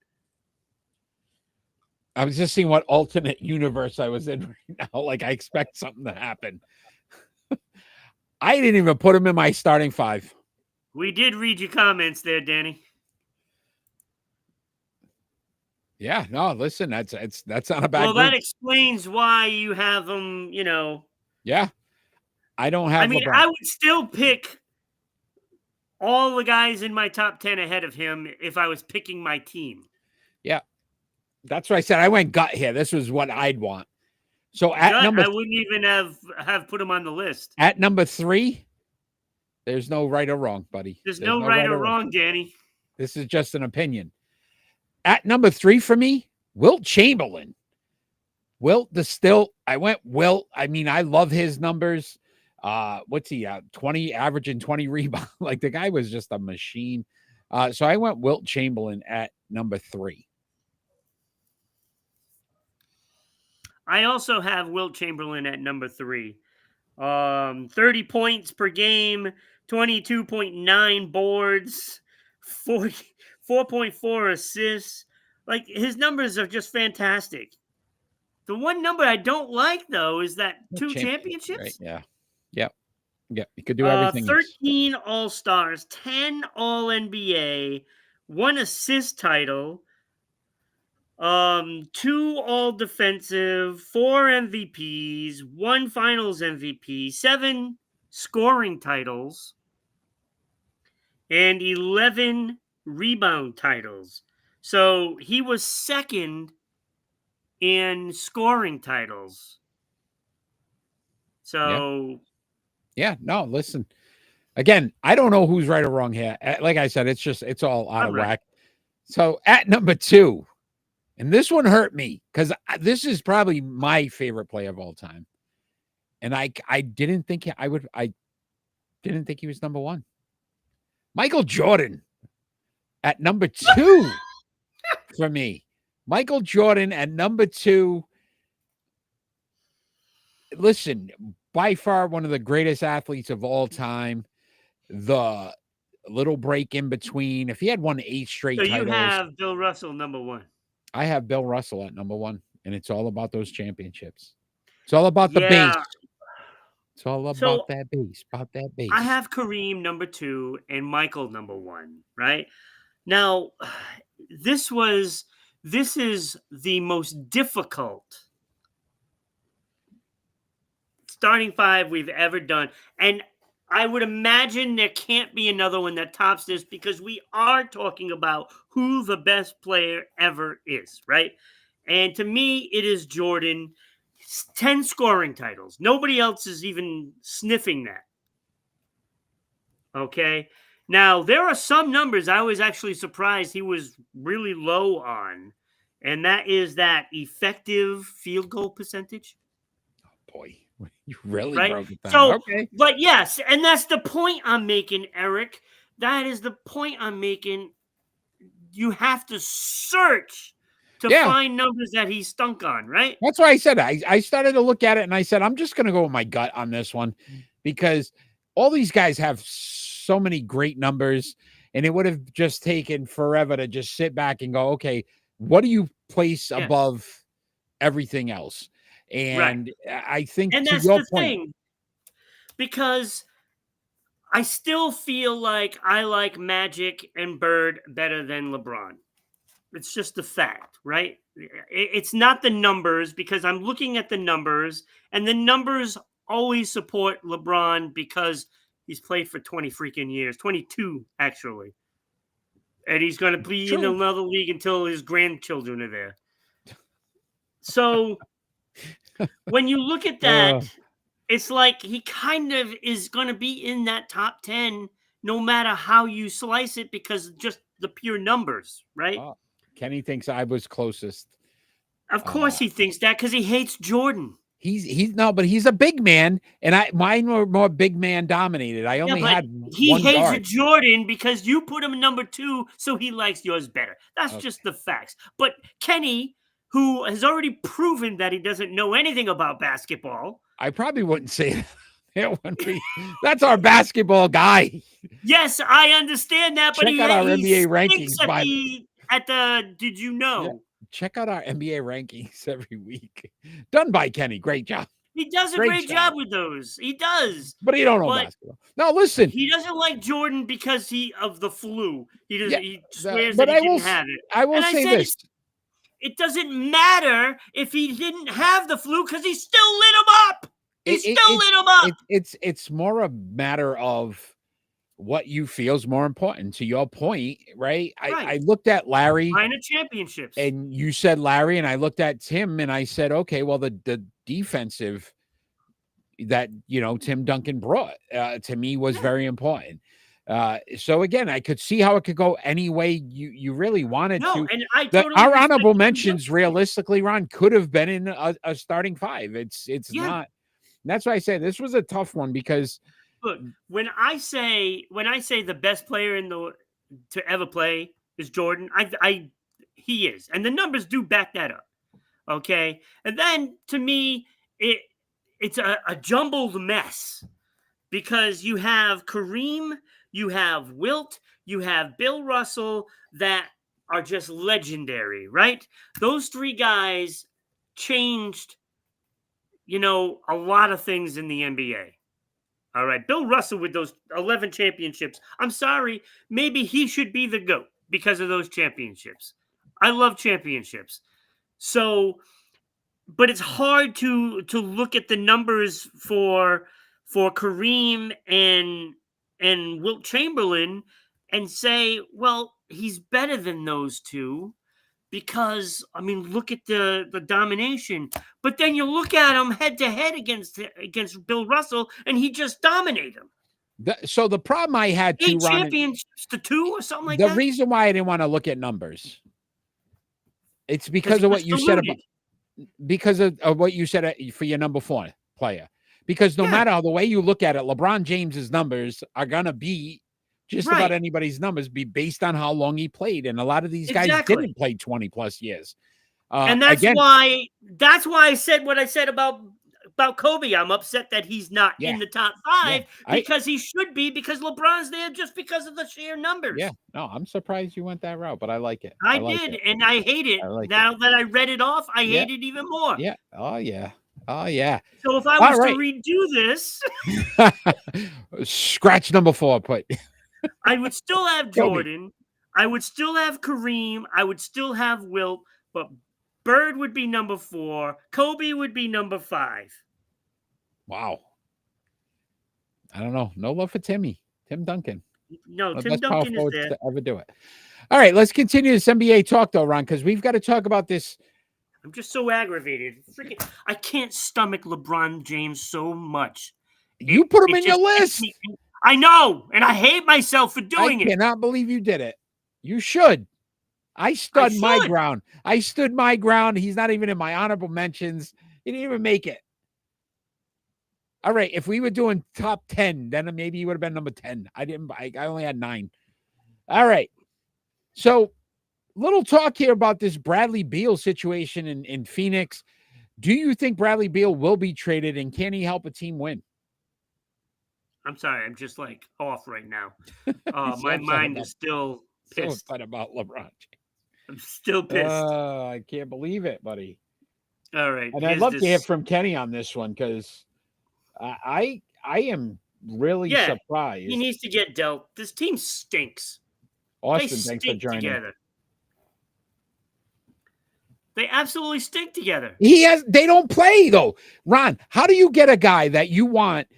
I was just seeing what alternate universe I was in right now. Like, I expect something to happen. I didn't even put him in my starting 5. We did read your comments there, Danny. Yeah, no, listen, that's not a bad. Well, that explains why you have him, Yeah. I don't have LeBron. I would still pick all the guys in my top 10 ahead of him if I was picking my team. Yeah. That's what I said. I went gut here. This was what I'd want. So at I wouldn't even have put him on the list. At number 3, there's no right or wrong, buddy. There's no right or wrong, Danny. This is just an opinion. At number 3 for me, Wilt Chamberlain. I went Wilt. I mean, I love his numbers. What's he at? 20 averaging 20 rebounds. Like, the guy was just a machine. So I went Wilt Chamberlain at number 3. I also have Wilt Chamberlain at number 3. 30 points per game, 22.9 boards, 4.4 assists. Like, his numbers are just fantastic. The one number I don't like, though, is that 2 championships. Right? Yeah. Yep. Yeah. You could do everything. 13 All-Stars, 10 All-NBA, 1 assist title, 2 All-Defensive, 4 MVPs, 1 Finals MVP, 7 scoring titles, and 11 rebound titles. So he was second in scoring titles. So, yeah, no, listen. Again, I don't know who's right or wrong here. Like I said, it's all out of whack. So at number 2, and this one hurt me because this is probably my favorite play of all time. And I didn't think I didn't think he was number 1. Michael Jordan at number 2 for me. Michael Jordan at number 2. Listen, by far one of the greatest athletes of all time. The little break in between. If he had won 8 straight titles. So you have Bill Russell number 1. I have Bill Russell at number 1, and it's all about those championships. It's all about the base. It's all about that base. I have Kareem number 2 and Michael number 1, right? Now, this is the most difficult starting five we've ever done. And I would imagine there can't be another one that tops this because we are talking about who the best player ever is, right? And to me, it is Jordan. 10 scoring titles. Nobody else is even sniffing that. Okay. Now, there are some numbers I was actually surprised he was really low on, and that is that effective field goal percentage. Boy, you really Right? broke it down. So, Okay. but yes, and that's the point I'm making, Eric. That is the point I'm making. You have to search to Yeah. find numbers that he stunk on, right? That's why I said I started to look at it and I said, I'm just going to go with my gut on this one because all these guys have so many great numbers and it would have just taken forever to just sit back and go, okay, what do you place Yes. above everything else? Right. And I think And to that's your the point, thing. Because I still feel like I like Magic and Bird better than LeBron. It's just a fact, right? It's not the numbers because I'm looking at the numbers, and the numbers always support LeBron because he's played for 20 freaking years, 22 actually. And he's going to be in true. another league until his grandchildren are there. So when you look at that, it's like he kind of is going to be in that top 10 no matter how you slice it because just the pure numbers, right? Kenny thinks I was closest. Of course he thinks that because he hates Jordan. He's no, but he's a big man, and mine were more big man dominated. I only had he one hates guard. Jordan because you put him number 2, so he likes yours better. That's just the facts. But Kenny, who has already proven that he doesn't know anything about basketball, I probably wouldn't say that. That's our basketball guy. Yes, I understand that, but Check out our NBA rankings. At the did you know? Yeah. Check out our NBA rankings every week. Done by Kenny. Great job. He does a great job with those. He does. But he don't know basketball. No, listen. He doesn't like Jordan because of the flu. He does. He swears but that he didn't have it. I will say this. It doesn't matter if he didn't have the flu because he still lit him up. He still lit him up. It's more a matter of what you feel is more important. To your point, right? I looked at Larry. Minor championships. And you said Larry, and I looked at Tim, and I said, okay, well, the defensive that, Tim Duncan brought to me was very important. So again, I could see how it could go any way you really wanted to. And I totally our honorable mentions, realistically, Ron, could have been in a starting five. It's not. That's why I say this was a tough one because look, when I say the best player to ever play is Jordan, he is, and the numbers do back that up. Okay, and then to me, it's a jumbled mess because you have Kareem, you have Wilt, you have Bill Russell that are just legendary, right? Those three guys changed, a lot of things in the NBA. All right, Bill Russell with those 11 championships. I'm sorry, maybe he should be the GOAT because of those championships. I love championships. So, but it's hard to look at the numbers for Kareem and Wilt Chamberlain and say, well, he's better than those two. Because, look at the domination. But then you look at him head-to-head against Bill Russell, and he just dominated him. So the problem I had 8 championships to 2 or something like that. The reason why I didn't want to look at numbers, it's because of what you said about, because of what you said for your number 4 player. Because no matter the way you look at it, LeBron James's numbers are going to be just about anybody's numbers be based on how long he played. And a lot of these guys didn't play 20 plus years. And that's why I said what I said about Kobe. I'm upset that he's not in the top 5 because he should be, because LeBron's there just because of the sheer numbers. Yeah. No, I'm surprised you went that route, but I like it. I did. And I hate it. Now that I read it off, I hate it even more. Yeah. Oh yeah. Oh yeah. So if I was to redo this, scratch number 4, put. I would still have Jordan. I would still have Kareem. I would still have Wilt, but Bird would be number 4. Kobe would be number 5. Wow. I don't know. No love for Tim Duncan. No, The Tim best power Duncan is forwards there. to ever do it. All right, let's continue this NBA talk, though, Ron, because we've got to talk about this. I'm just so aggravated. Freaking, I can't stomach LeBron James so much. You put him it in your just list. makes I know, and I hate myself for I doing it. cannot believe you did it. You should. I stood my should. ground. I stood my ground. He's not even in my honorable mentions. He didn't even make it. All right, if we were doing top 10, then maybe he would have been number 10. I only had 9. All right. So, little talk here about this Bradley Beal situation in Phoenix. Do you think Bradley Beal will be traded, and can he help a team win? I'm sorry, I'm just like off right now. So My upset mind about- is still So pissed. upset about LeBron. I'm still pissed. I can't believe it, buddy. All right, And I'd love to hear from Kenny on this one, because I am really surprised. He needs to get dealt. This team stinks. Austin, they thanks for stink joining. together. They absolutely stink together. They don't play, though. Ron, how do you get a guy that you want?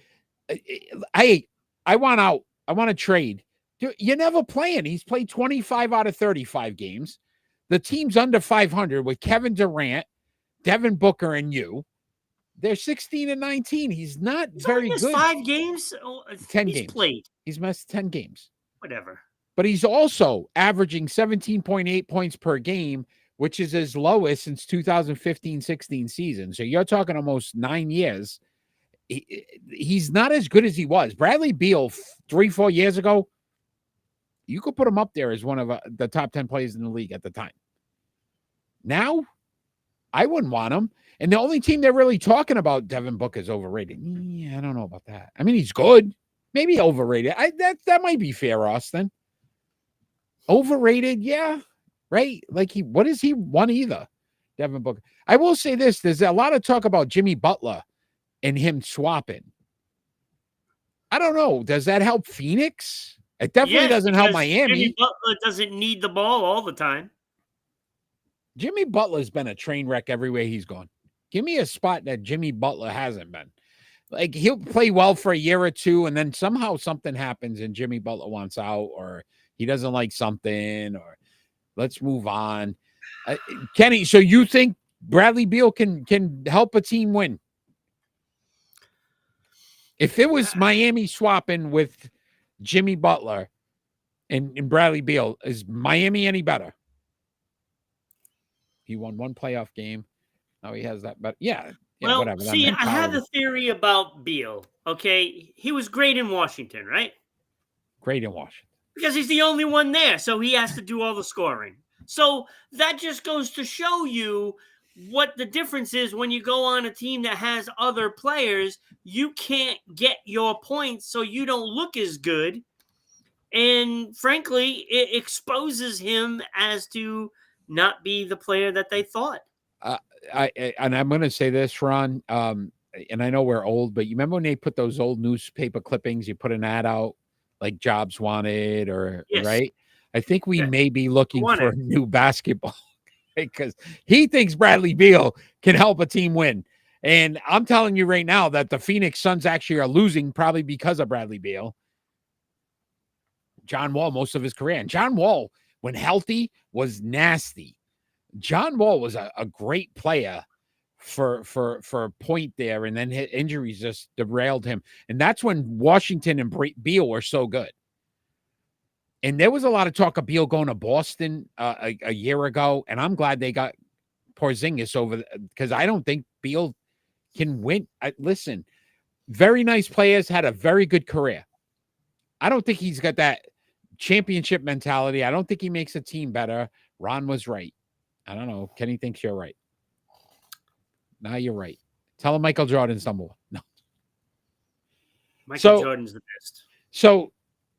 I want out. I want to trade. You're never playing. He's played 25 out of 35 games. The team's under 500 with Kevin Durant, Devin Booker, and you. They're 16 and 19. He's not very good. 5 games? 10 he's games. Played. He's missed 10 games. Whatever. But he's also averaging 17.8 points per game, which is his lowest since 2015-16 season. So you're talking almost 9 years. He's not as good as he was. Bradley Beal 3-4 years ago, you could put him up there as one of the top 10 players in the league at the time. Now, I wouldn't want him. And the only team they're really talking about, Devin Booker, is overrated. Yeah, I don't know about that. I mean, he's good. Maybe overrated. That might be fair, Austin. Overrated, yeah. Right? Like, what has he won either? Devin Booker. I will say this. There's a lot of talk about Jimmy Butler and him swapping. I don't know. Does that help Phoenix? It definitely doesn't help Miami. Jimmy Butler doesn't need the ball all the time. Jimmy Butler's been a train wreck everywhere he's gone. Give me a spot that Jimmy Butler hasn't been. Like, he'll play well for a year or two, and then somehow something happens and Jimmy Butler wants out, or he doesn't like something, or let's move on. Kenny, so you think Bradley Beal can help a team win? If it was Miami swapping with Jimmy Butler and Bradley Beal, is Miami any better? He won 1 playoff game. Now he has that, but well, whatever. See, I have a theory about Beal. Okay, he was great in Washington, right? Great in Washington because he's the only one there, so he has to do all the scoring. So that just goes to show you what the difference is when you go on a team that has other players. You can't get your points, so you don't look as good. And frankly, it exposes him as to not be the player that they thought. And I'm going to say this, Ron, and I know we're old, but you remember when they put those old newspaper clippings, you put an ad out like jobs wanted, or right? I think we may be looking for a new basketball because he thinks Bradley Beal can help a team win. And I'm telling you right now that the Phoenix Suns actually are losing probably because of Bradley Beal. John Wall, most of his career. And John Wall, when healthy, was nasty. John Wall was a great player for a point there, and then his injuries just derailed him. And that's when Washington and Beal were so good. And there was a lot of talk of Beal going to Boston a year ago, and I'm glad they got Porzingis over, because I don't think Beal can win. Listen, very nice players, had a very good career. I don't think he's got that championship mentality. I don't think he makes a team better. Ron was right. I don't know. Kenny thinks you're right. Now you're right. Tell him Michael Jordan's number 1. No. Michael Jordan's the best. So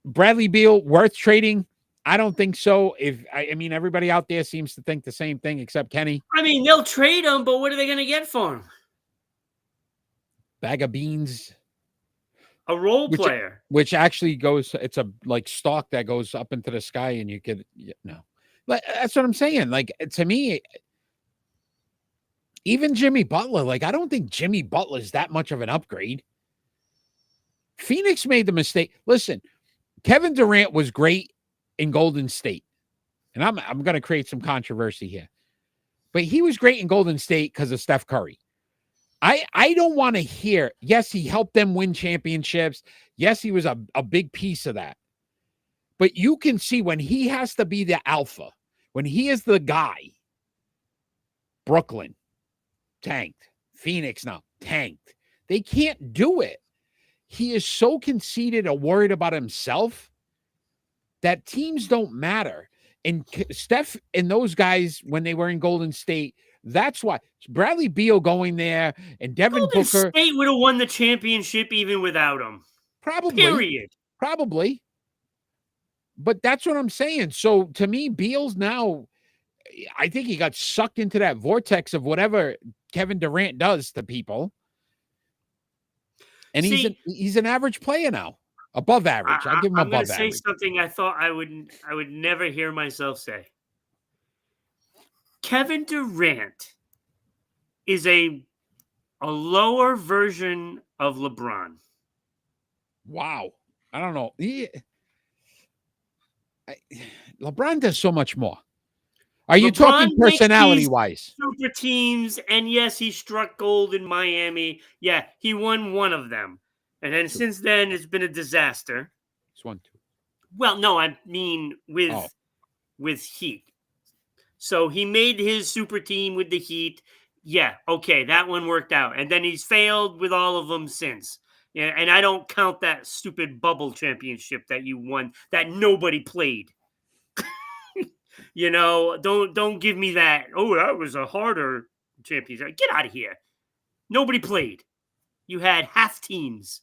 Bradley Beal, worth trading? I don't think so. I mean, everybody out there seems to think the same thing except Kenny. I mean, they'll trade him, but what are they going to get for him? Bag of beans. A role player. Which actually goes, it's a like stalk that goes up into the sky and you get, no. But that's what I'm saying. Like, to me, Even Jimmy Butler, like, I don't think Jimmy Butler is that much of an upgrade. Phoenix made the mistake. Listen, Kevin Durant was great in Golden State. And I'm going to create some controversy here. But he was great in Golden State because of Steph Curry. I don't want to hear, yes, he helped them win championships. Yes, he was a big piece of that. But you can see when he has to be the alpha, when he is the guy, Brooklyn, tanked. Phoenix now, tanked. They can't do it. He is so conceited or worried about himself that teams don't matter. And Steph and those guys, when they were in Golden State, that's why Bradley Beal going there and Devin Golden Booker. State would have won the championship even without him. Probably. Period. Probably. But that's what I'm saying. So to me, Beal's now, I think he got sucked into that vortex of whatever Kevin Durant does to people. And he's an average player now. Above average. I'll give him above average. I'm going to say something I thought I would never hear myself say. Kevin Durant is a lower version of LeBron. Wow. I don't know. LeBron does so much more. Are you talking personality-wise? Super teams, and yes, he struck gold in Miami. Yeah, he won one of them. And then since then, it's been a disaster. It's 1-2. Well, no, I mean with Heat. So he made his super team with the Heat. Yeah, okay, that one worked out. And then he's failed with all of them since. Yeah, and I don't count that stupid bubble championship that you won that nobody played. Don't give me that. Oh, that was a harder championship. Get out of here. Nobody played. You had half teams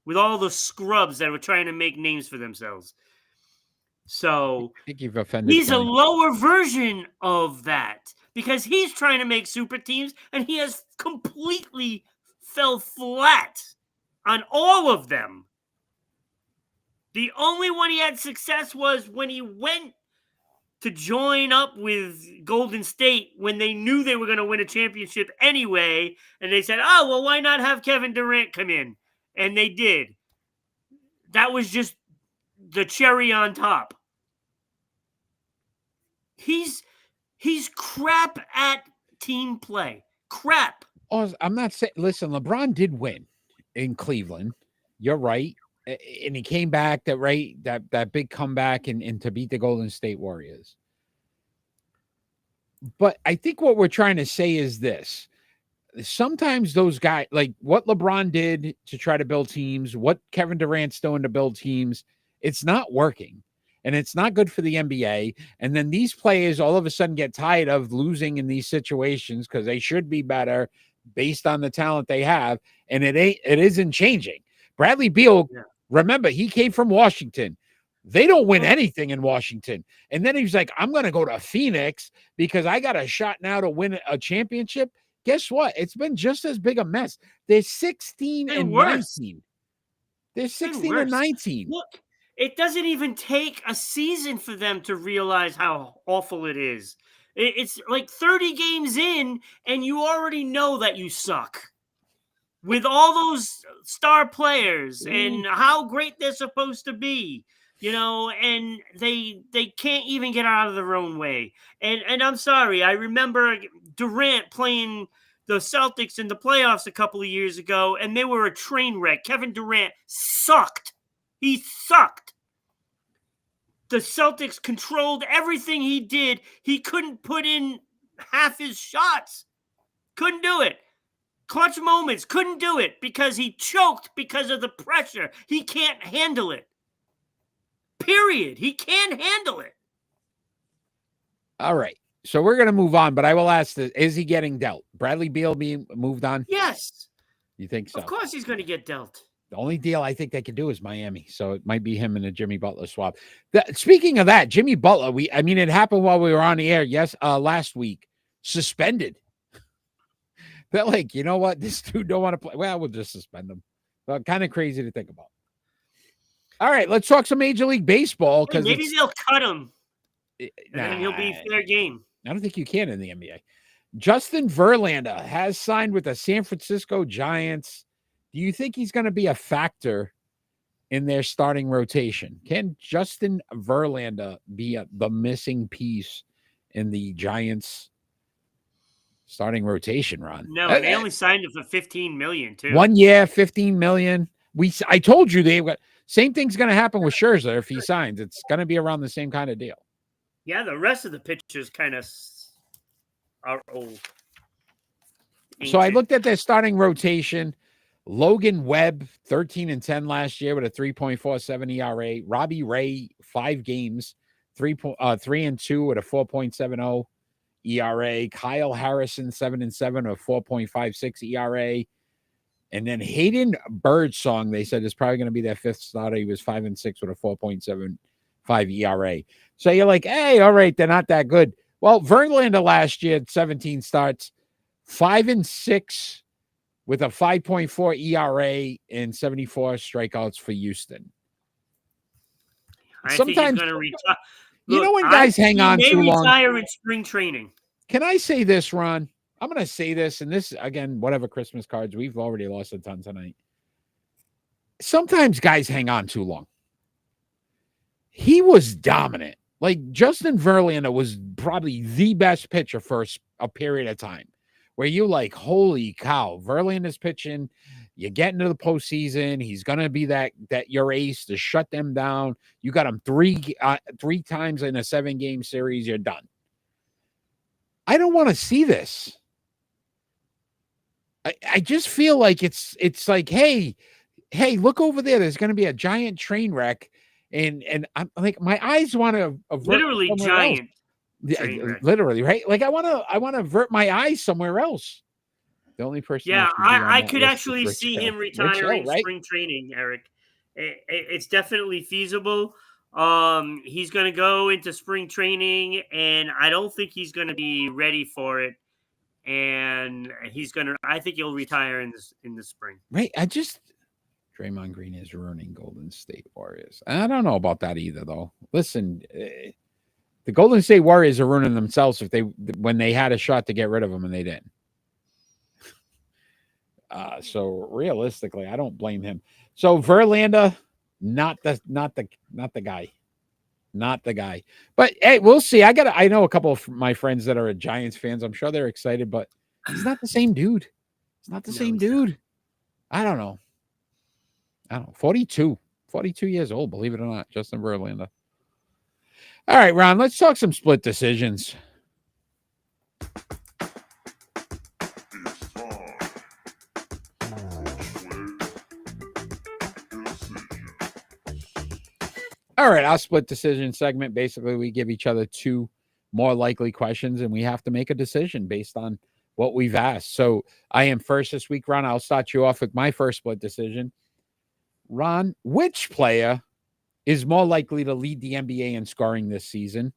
with all the scrubs that were trying to make names for themselves. So I think you've offended. He's a lower version of that because he's trying to make super teams and he has completely fell flat on all of them. The only one he had success was when he went to join up with Golden State when they knew they were going to win a championship anyway. And they said, oh, well, why not have Kevin Durant come in? And they did. That was just the cherry on top. He's crap at team play. Crap. Oh, I'm not saying, listen, LeBron did win in Cleveland. You're right. And he came back that big comeback and to beat the Golden State Warriors. But I think what we're trying to say is this. Sometimes those guys, like what LeBron did to try to build teams, what Kevin Durant's doing to build teams, it's not working. And it's not good for the NBA. And then these players all of a sudden get tired of losing in these situations because they should be better based on the talent they have. And it isn't changing. Bradley Beal, remember, he came from Washington. They don't win anything in Washington. And then he's like, I'm going to go to Phoenix because I got a shot now to win a championship. Guess what? It's been just as big a mess. They're 16 and 19. They're 16 and 19. Look, it doesn't even take a season for them to realize how awful it is. It's like 30 games in, and you already know that you suck. With all those star players and how great they're supposed to be, and they can't even get out of their own way. And I'm sorry, I remember Durant playing the Celtics in the playoffs a couple of years ago, and they were a train wreck. Kevin Durant sucked. He sucked. The Celtics controlled everything he did. He couldn't put in half his shots. Couldn't do it. Clutch moments, couldn't do it because he choked because of the pressure. He can't handle it. Period. He can't handle it. All right. So we're going to move on, but I will ask this. Is he getting dealt? Bradley Beal being moved on? Yes. You think so? Of course he's going to get dealt. The only deal I think they could do is Miami. So it might be him and a Jimmy Butler swap. Speaking of that, Jimmy Butler, it happened while we were on the air. Yes. Last week, suspended. They're like, you know what? This dude don't want to play. Well, we'll just suspend him. But kind of crazy to think about. All right, let's talk some Major League Baseball. Because maybe they'll cut him. And then he'll be fair game. I don't think you can in the NBA. Justin Verlander has signed with the San Francisco Giants. Do you think he's going to be a factor in their starting rotation? Can Justin Verlander be the missing piece in the Giants starting rotation, Ron? No, and they only signed him for $15 million too. 1 year, $15 million. I told you same thing's going to happen with Scherzer if he signs. It's going to be around the same kind of deal. Yeah, the rest of the pitchers kind of are old. So I looked at their starting rotation. Logan Webb, 13-10 last year with a 3.47 ERA. Robbie Ray, 5 games, 3-2 with a 4.70 ERA. Kyle Harrison, 7-7 with a 4.56 ERA. And then Hayden Birdsong, they said, is probably going to be their 5th starter. He was 5-6 with a 4.75 ERA. So you're like, hey, all right, they're not that good. Well, Verlander last year had 17 starts, 5-6 with a 5.4 ERA and 74 strikeouts for Houston. Sometimes think he's going to retire. You know when guys hang on too long? Retire in spring training. Can I say this, Ron? I'm going to say this, and this, again, whatever Christmas cards, we've already lost a ton tonight. Sometimes guys hang on too long. He was dominant. Like, Justin Verlander was probably the best pitcher for a period of time where you like, holy cow, Verlander's pitching. You get into the postseason. He's going to be that your ace to shut them down. You got him three times in a 7-game series. You're done. I don't want to see this. I just feel like it's like, hey, look over there. There's going to be a giant train wreck. And I'm like, my eyes want to literally giant. Literally, right? Like I want to avert my eyes somewhere else. The only person. Yeah, I could actually see him retiring spring training, Eric. It's definitely feasible. He's going to go into spring training, and I don't think he's going to be ready for it. And I think he'll retire in the spring. Right. Draymond Green is ruining Golden State Warriors. I don't know about that either, though. Listen, the Golden State Warriors are ruining themselves when they had a shot to get rid of him and they didn't. So realistically, I don't blame him. So Verlander, not the guy. Not the guy. But hey, we'll see. I know a couple of my friends that are Giants fans. I'm sure they're excited, but he's not the same dude. It's not the same dude. I don't know. 42 years old, believe it or not, Justin Verlander. All right, Ron, let's talk some split decisions. All right, our split decision segment. Basically, we give each other 2 more likely questions, and we have to make a decision based on what we've asked. So I am first this week, Ron. I'll start you off with my first split decision. Ron, which player is more likely to lead the NBA in scoring this season?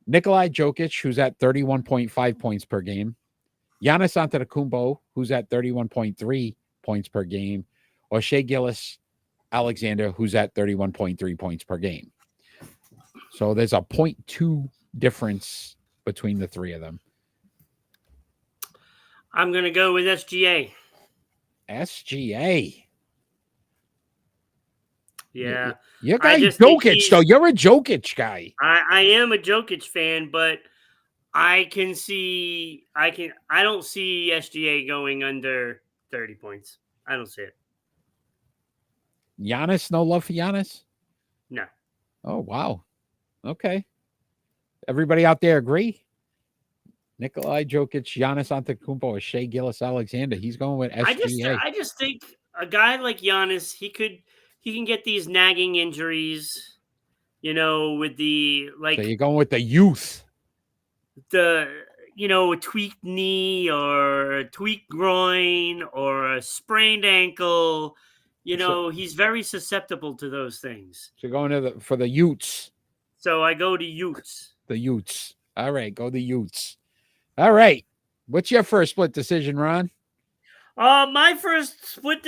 Nikolai Jokic, who's at 31.5 points per game. Giannis Antetokounmpo, who's at 31.3 points per game. Or Shai Gilgeous-Alexander, who's at 31.3 points per game. So there's a 0.2 difference between the 3 of them. I'm going to go with SGA. SGA. Yeah. You're Jokic, though. You're a Jokic guy. I am a Jokic fan, but I don't see SGA going under 30 points. I don't see it. Giannis, no love for Giannis? No. Oh, wow. Okay. Everybody out there agree? Nikolai Jokic, Giannis Antetokounmpo, or Shai Gilgeous-Alexander. He's going with SGA. I just think a guy like Giannis, he can get these nagging injuries, with the like. So you're going with the youth. A tweaked knee or a tweaked groin or a sprained ankle. He's very susceptible to those things. So you're going for the Utes. So I go to Utes. The Utes. All right, go the Utes. All right. What's your first split decision, Ron? My first split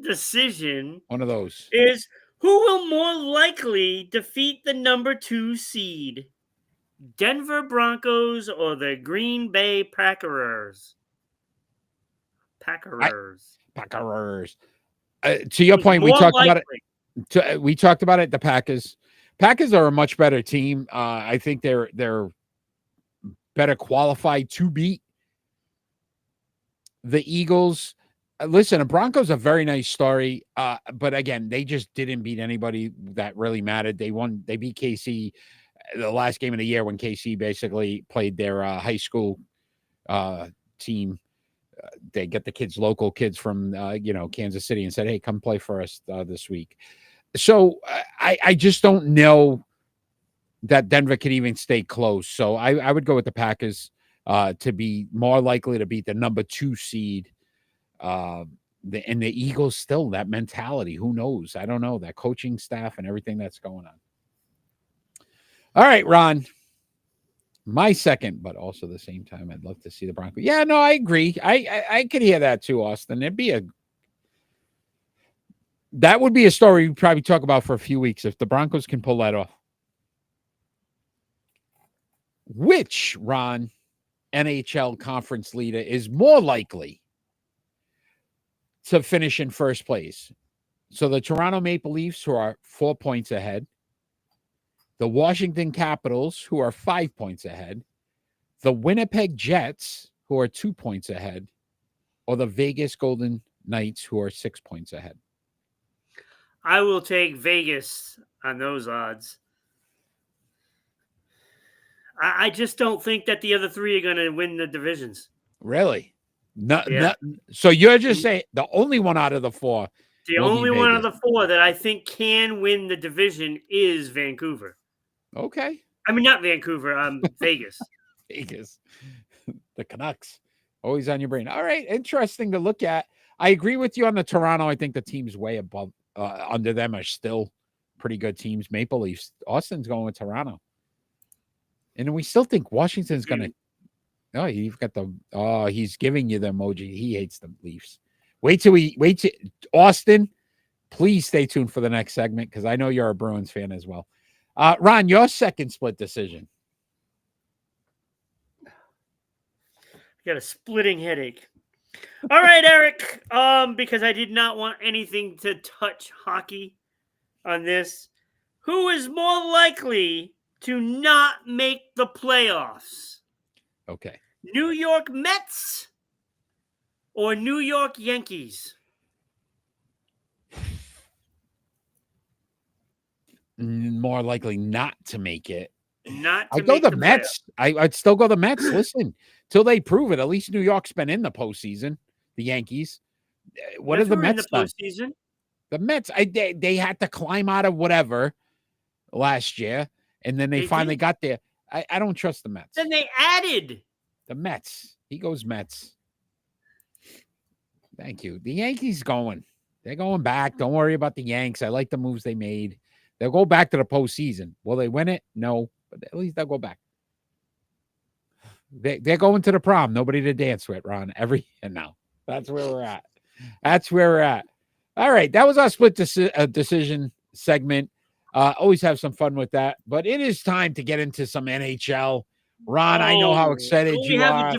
decision. One of those is who will more likely defeat the number 2 seed. Denver Broncos or the Green Bay Packers? Packers. To your Who's point, we more talked about likely? it. We talked about it. The Packers. Packers are a much better team. I think they're better qualified to beat the Eagles. Listen, the Broncos a very nice story, but again, they just didn't beat anybody that really mattered. They beat KC the last game of the year when KC basically played their high school team. They get the local kids from Kansas City, and said, "Hey, come play for us this week." So I just don't know that Denver could even stay close. So I would go with the Packers to be more likely to beat the number 2 seed. And the Eagles still that mentality. Who knows? I don't know, that coaching staff and everything that's going on. All right, Ron. My second, but also at the same time, I'd love to see the Broncos. Yeah, no, I agree. I could hear that too, Austin. That would be a story we'd probably talk about for a few weeks if the Broncos can pull that off. Which, Ron, NHL conference leader is more likely to finish in first place? So the Toronto Maple Leafs, who are 4 points ahead, the Washington Capitals, who are 5 points ahead, the Winnipeg Jets, who are 2 points ahead, or the Vegas Golden Knights, who are 6 points ahead. I will take Vegas on those odds. I just don't think that the other three are going to win the divisions. Really? No, Yeah. So you're just saying the only one out of the 4. The only one of the 4 that I think can win the division is Vancouver. Okay. I mean, not Vancouver, Vegas. Vegas. The Canucks. Always on your brain. All right. Interesting to look at. I agree with you on the Toronto. I think the teams way above, under them are still pretty good teams. Maple Leafs. Austin's going with Toronto. And we still think Washington's going to. Oh, you've got he's giving you the emoji. He hates the Leafs. Wait till Austin, please stay tuned for the next segment because I know you're a Bruins fan as well. Ron, your second split decision. I got a splitting headache. All right, Eric. Because I did not want anything to touch hockey on this. Who is more likely to not make the playoffs? Okay. New York Mets or New York Yankees? More likely not to make it. I'd go the Mets. I'd still go the Mets. Listen, till they prove it. At least New York's been in the postseason. The Yankees. What are the Mets in the postseason? The Mets. They had to climb out of whatever last year, and then they finally got there. I don't trust the Mets. Then they added the Mets. He goes Mets. Thank you. The Yankees going. They're going back. Don't worry about the Yanks. I like the moves they made. They'll go back to the postseason. Will they win it? No, but at least they'll go back. They're going to the prom. Nobody to dance with, Ron. Every year now. That's where we're at. That's where we're at. All right. That was our split decision segment. Always have some fun with that. But it is time to get into some NHL. Ron, I know how excited you are. We have a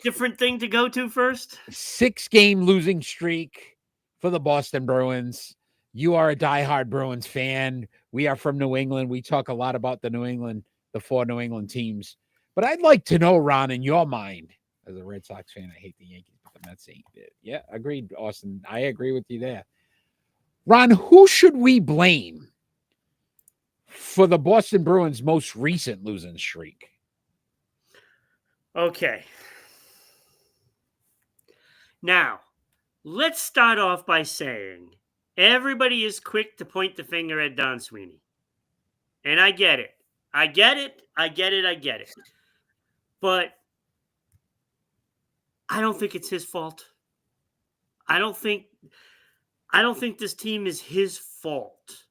different thing to go to first. 6-game losing streak for the Boston Bruins. You are a diehard Bruins fan. We are from New England. We talk a lot about the 4 New England teams. But I'd like to know, Ron, in your mind, as a Red Sox fan, I hate the Yankees, but the Mets ain't it. Yeah, agreed, Austin. I agree with you there. Ron, who should we blame for the Boston Bruins' most recent losing streak? Okay. Now, let's start off by saying everybody is quick to point the finger at Don Sweeney. And I get it. I get it. But I don't think it's his fault. I don't think this team is his fault.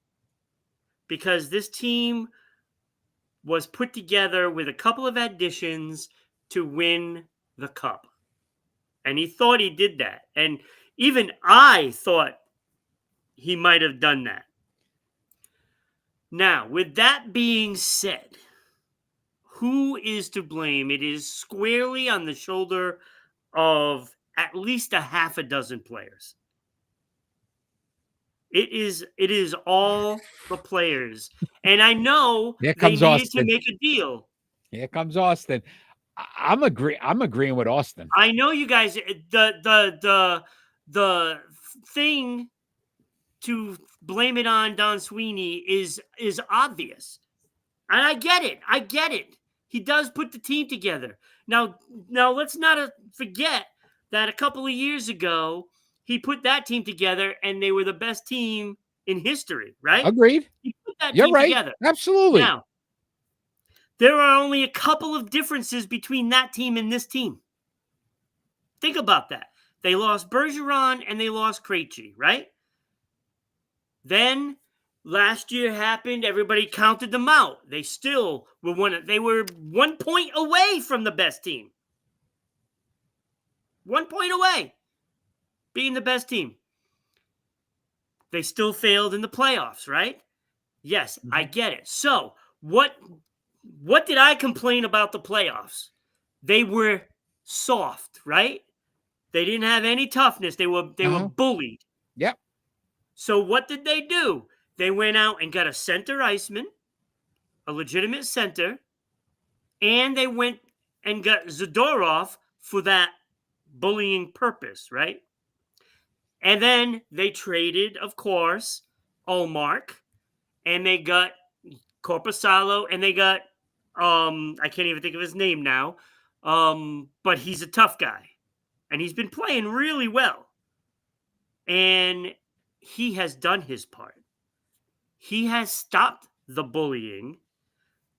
Because this team was put together with a couple of additions to win the cup. And he thought he did that. And even I thought he might have done that. Now, with that being said, who is to blame? It is squarely on the shoulder of at least a half a dozen players. It is all the players. And I know Here they comes needed to Austin. make a deal. Here comes Austin. I'm agreeing with Austin. I know you guys. The thing to blame it on Don Sweeney is obvious, and I get it. I get it. He does put the team together. Now let's not forget that a couple of years ago he put that team together, and they were the best team in history. Right? Agreed. He put that You're team right. together. Absolutely. Now, there are only a couple of differences between that team and this team. Think about that. They lost Bergeron and they lost Krejci, right? Then last year happened. Everybody counted them out. They still were they were 1 point away from the best team. 1 point away being the best team. They still failed in the playoffs, right? Yes, I get it. So what did I complain about the playoffs? They were soft, right? They didn't have any toughness. They were bullied. Yep. So what did they do? They went out and got a center iceman, a legitimate center, and they went and got Zadorov for that bullying purpose, right? And then they traded, of course, Olmark, and they got Corpusalo, and they got I can't even think of his name now, but he's a tough guy, and he's been playing really well, and he has done his part. He has stopped the bullying.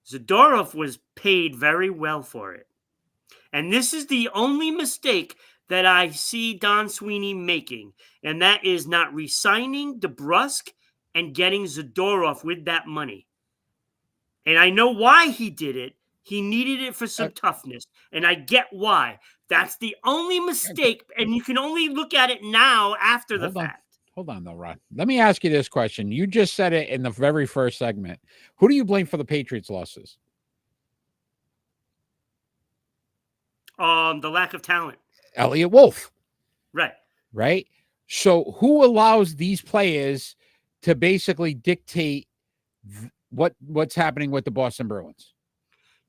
Zadorov was paid very well for it. And this is the only mistake that I see Don Sweeney making, and that is not re-signing DeBrusk and getting Zadorov with that money. And I know why he did it. He needed it for some toughness, and I get why. That's the only mistake, and you can only look at it now after the fact. Hold on, though, Ron. Let me ask you this question. You just said it in the very first segment. Who do you blame for the Patriots' losses? The lack of talent. Elliot Wolf. Right. Right? So who allows these players to basically dictate what's happening with the Boston Bruins?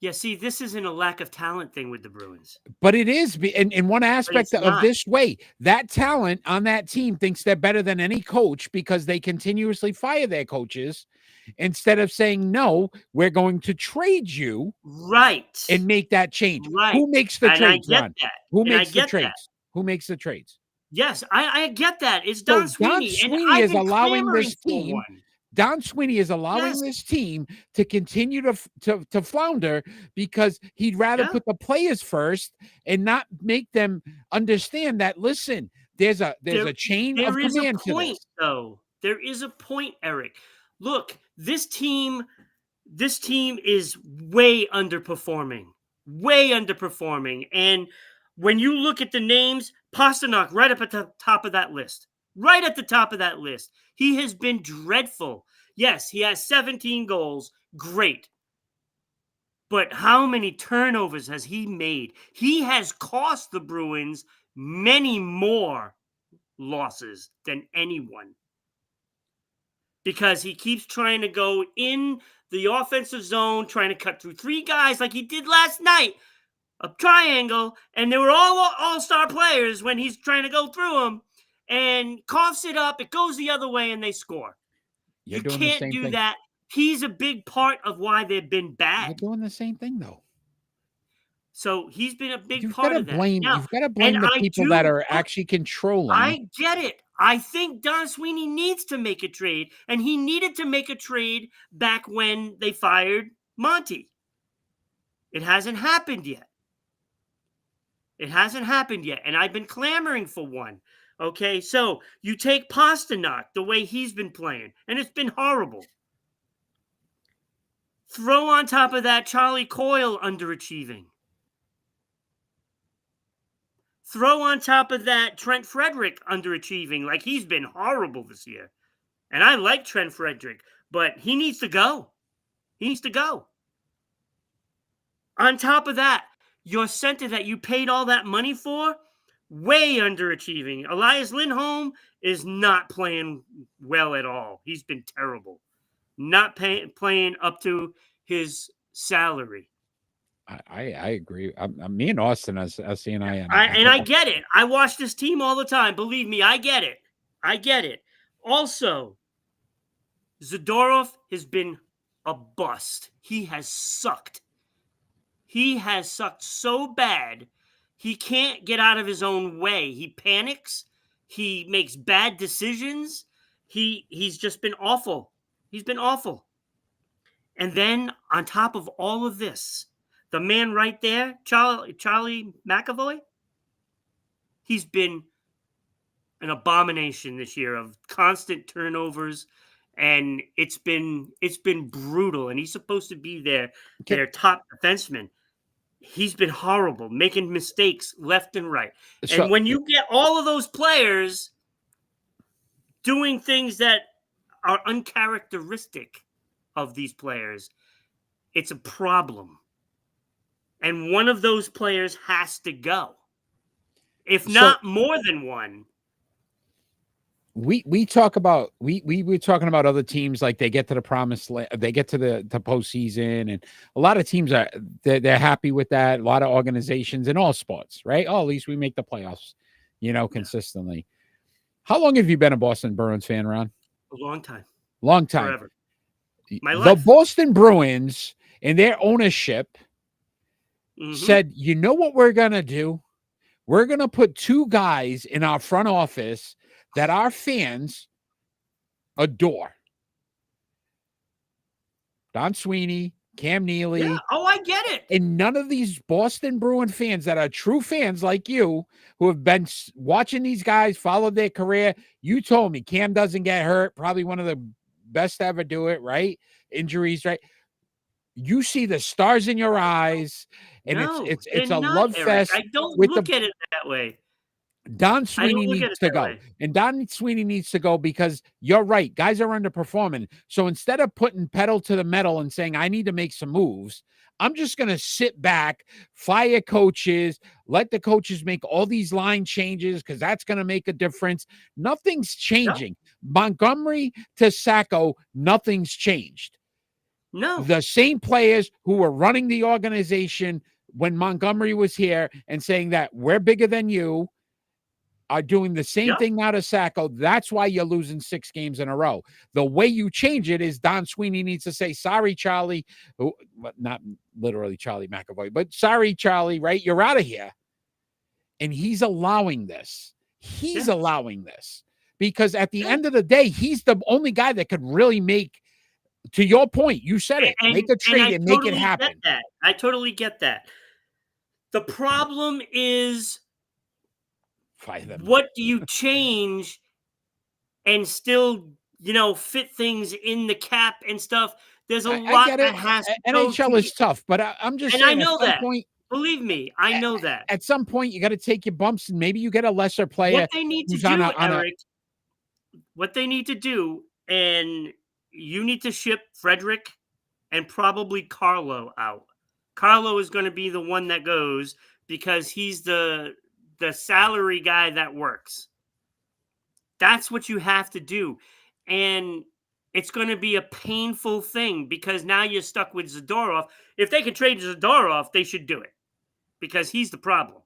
Yeah, see, this isn't a lack of talent thing with the Bruins. But it is in one aspect of this way. That talent on that team thinks they're better than any coach because they continuously fire their coaches instead of saying, no, we're going to trade you. Right. And make that change. Right. Who makes the trades, Ron? Who and makes the trades? That. Who makes the trades? Yes, I get that. It's Don Sweeney. Don Sweeney is allowing this team. One. Don Sweeney is allowing this team to continue to flounder because he'd rather put the players first and not make them understand that, listen, there's a chain of command to this. Though. There is a point, Eric. Look, this team is way underperforming. And when you look at the names, Pasternak right up at the top of that list. Right at the top of that list. He has been dreadful. Yes, he has 17 goals. Great. But how many turnovers has he made? He has cost the Bruins many more losses than anyone. Because he keeps trying to go in the offensive zone, trying to cut through three guys like he did last night. A triangle, and they were all all-star players when he's trying to go through them. And coughs it up, it goes the other way, and they score. You can't do that. He's a big part of why they've been bad. You're doing the same thing, though. So he's been a big part of that. You've got to blame the people that are actually controlling. I get it. I think Don Sweeney needs to make a trade, and he needed to make a trade back when they fired Monty. It hasn't happened yet. And I've been clamoring for one. Okay, so you take Pasternak the way he's been playing, and it's been horrible. Throw on top of that Charlie Coyle underachieving. Throw on top of that Trent Frederick underachieving, like he's been horrible this year. And I like Trent Frederick, but he needs to go. On top of that, your center that you paid all that money for, way underachieving. Elias Lindholm is not playing well at all. He's been terrible. Not playing up to his salary. I agree. Me and Austin as CNI. I get it. I watch this team all the time. Believe me, I get it. I get it. Also, Zadorov has been a bust. He has sucked. He has sucked so bad, he can't get out of his own way. He panics. He makes bad decisions. He's just been awful. He's been awful. And then on top of all of this, the man right there, Charlie McAvoy, he's been an abomination this year of constant turnovers, and it's been brutal. And he's supposed to be their top defenseman. He's been horrible, making mistakes left and right. And when you get all of those players doing things that are uncharacteristic of these players, it's a problem. And one of those players has to go. If not more than one. We talk about we were talking about other teams, like they get to the promised land, they get to the postseason, and a lot of teams they're happy with that. A lot of organizations in all sports, right? Oh, at least we make the playoffs, consistently. How long have you been a Boston Bruins fan, Ron? A long time. Long time. Forever. The Boston Bruins and their ownership said, you know what we're gonna do? We're gonna put two guys in our front office that our fans adore. Don Sweeney, Cam Neely. Yeah. Oh, I get it. And none of these Boston Bruin fans that are true fans like you, who have been watching these guys, followed their career. You told me Cam doesn't get hurt. Probably one of the best to ever do it, right? Injuries, right? You see the stars in your eyes, and it's a love fest. I don't look at it that way. Don Sweeney needs to go. And Don Sweeney needs to go because you're right. Guys are underperforming. So instead of putting pedal to the metal and saying, I need to make some moves, I'm just going to sit back, fire coaches, let the coaches make all these line changes because that's going to make a difference. Nothing's changing. No. Montgomery to Sacco, nothing's changed. No. The same players who were running the organization when Montgomery was here and saying that we're bigger than you are doing the same thing now to Sacco. That's why you're losing 6 games in a row. The way you change it is Don Sweeney needs to say, sorry, Charlie. Not literally Charlie McAvoy, but sorry, Charlie, right? You're out of here. And he's allowing this. He's allowing this because at the end of the day, he's the only guy that could really make, to your point, you said it, make a trade and make it happen. I totally get that. The problem is, what do you change and still, fit things in the cap and stuff? There's a lot that has to NHL is tough, but I'm just saying, I know that. Believe me, I know that. At some point, you got to take your bumps, and maybe you get a lesser player. What they need to do, Eric, what they need to do, and you need to ship Frederick and probably Carlo out. Carlo is going to be the one that goes because he's the salary guy that works. That's what you have to do. And it's going to be a painful thing because now you're stuck with Zadorov. If they can trade Zadorov, they should do it because he's the problem.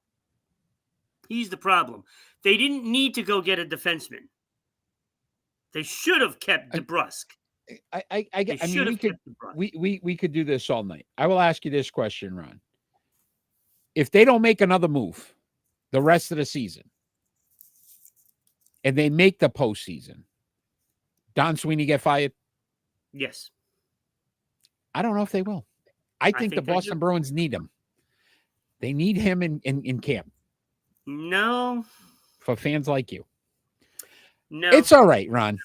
He's the problem. They didn't need to go get a defenseman. They should have kept DeBrusk. We could do this all night. I will ask you this question, Ron. If they don't make another move the rest of the season, and they make the postseason, Don Sweeney get fired? Yes. I don't know if they will. I think the Boston Bruins need him. They need him in camp. No. For fans like you. No. It's all right, Ron.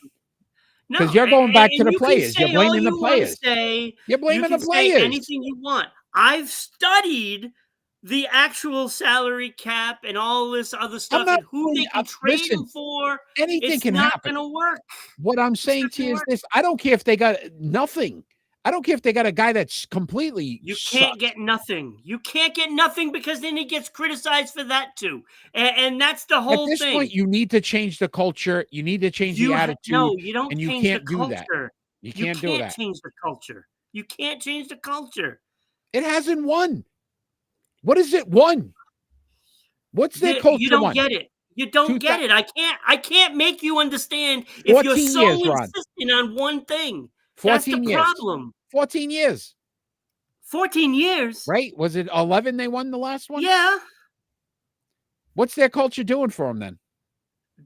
Because you're going back to the players. You're blaming the players. You're blaming the players. Anything you want. I've studied the actual salary cap and all this other stuff and who they can trade him for. Anything can happen. It's not going to work. What I'm saying to you is this. I don't care if they got nothing. I don't care if they got a guy that's completely You sucks. can't get nothing. You can't get nothing because then he gets criticized for that too. And that's the At whole this thing. point, you need to change the culture. You need to change the attitude. No, you don't and you change the can't do that. culture. You can't do that. change the culture. You can't change the culture. It hasn't won. What is it won? What's their culture You don't won? get it. You don't get it. I can't make you understand if you're so insistent on one thing. That's the problem. 14 years. 14 years. Right? Was it 11 they won the last one? Yeah. What's their culture doing for them then?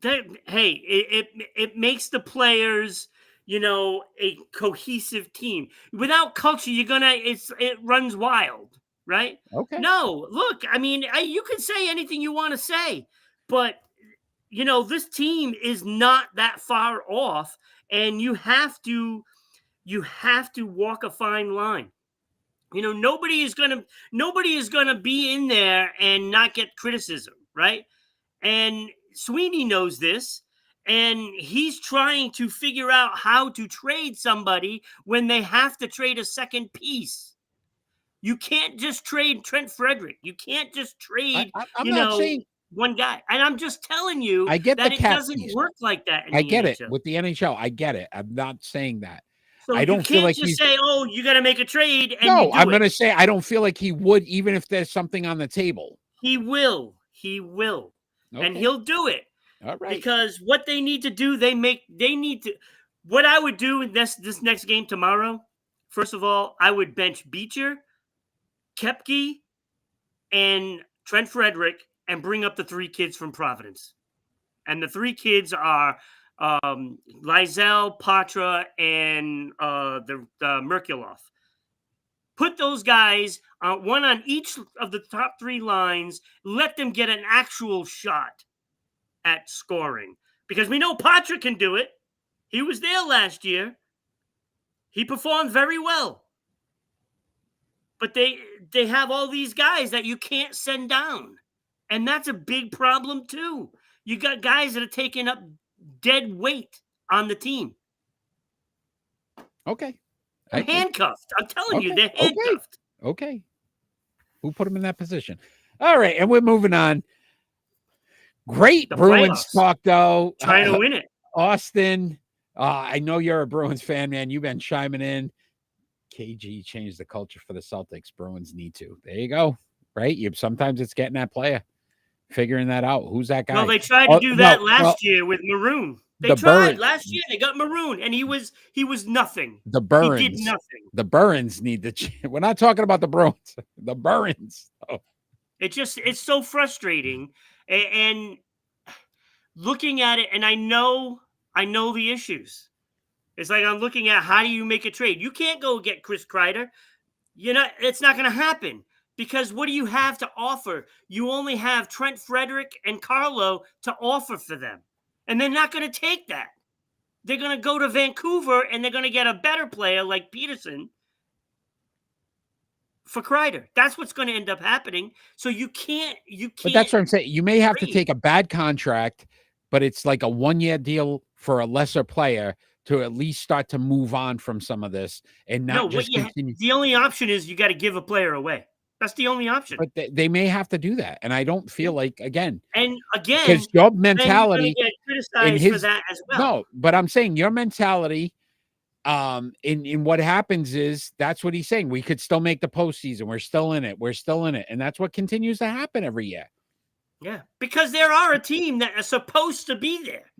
It makes the players, a cohesive team. Without culture, it runs wild, right? Okay. No, look, I mean, you can say anything you want to say, but this team is not that far off, and you have to walk a fine line. Nobody is gonna be in there and not get criticism, right? And Sweeney knows this, and he's trying to figure out how to trade somebody when they have to trade a second piece. You can't just trade Trent Frederick. You can't just trade, I'm not saying one guy. And I'm just telling you I get that the it doesn't work like that in I the get NHL. it with the NHL. I get it. I'm not saying that. So I don't feel like you can't just say, "Oh, you got to make a trade." And no, I'm going to say I don't feel like he would, even if there's something on the table. He will. He will. Okay. And he'll do it. All right. Because what they need to do, what I would do in this next game tomorrow, first of all, I would bench Beecher, Koepke, and Trent Frederick and bring up the 3 kids from Providence. And the 3 kids are Lysell, Patra, and the Merkulov. Put those guys, one on each of the top 3 lines. Let them get an actual shot at scoring. Because we know Patra can do it. He was there last year. He performed very well. But they have all these guys that you can't send down. And that's a big problem too. You got guys that are taking up dead weight on the team. Okay. They're handcuffed. I'm telling you, they're handcuffed. Okay. Who put them in that position? All right, and we're moving on. Great the Bruins playoffs. Talk, though. Trying to win it. Austin, I know you're a Bruins fan, man. You've been chiming in. KG changed the culture for the Celtics. Bruins need to. There you go. Right? Sometimes it's getting that player, figuring that out. Who's that guy? Well, they tried to do that last year with Maroon. They tried last year. They got Maroon, and he was nothing. The Burns. He did nothing. The Burns need to. We're not talking about the Bruins. The Burns. Oh. It's so frustrating, and looking at it, and I know the issues. It's like I'm looking at how do you make a trade? You can't go get Chris Kreider. It's not going to happen because what do you have to offer? You only have Trent Frederick and Carlo to offer for them. And they're not going to take that. They're going to go to Vancouver and they're going to get a better player like Peterson for Kreider. That's what's going to end up happening. So you can't. But that's what I'm saying. You may have to take a bad contract, but it's like a 1-year deal for a lesser player to at least start to move on from some of this and not continue. The only option is you got to give a player away. That's the only option. But they may have to do that. And I don't feel like, again, because your mentality get criticized for that as well. No, but I'm saying your mentality in what happens is that's what he's saying. We could still make the postseason. We're still in it. We're still in it. And that's what continues to happen every year. Yeah, because there are a team that are supposed to be there.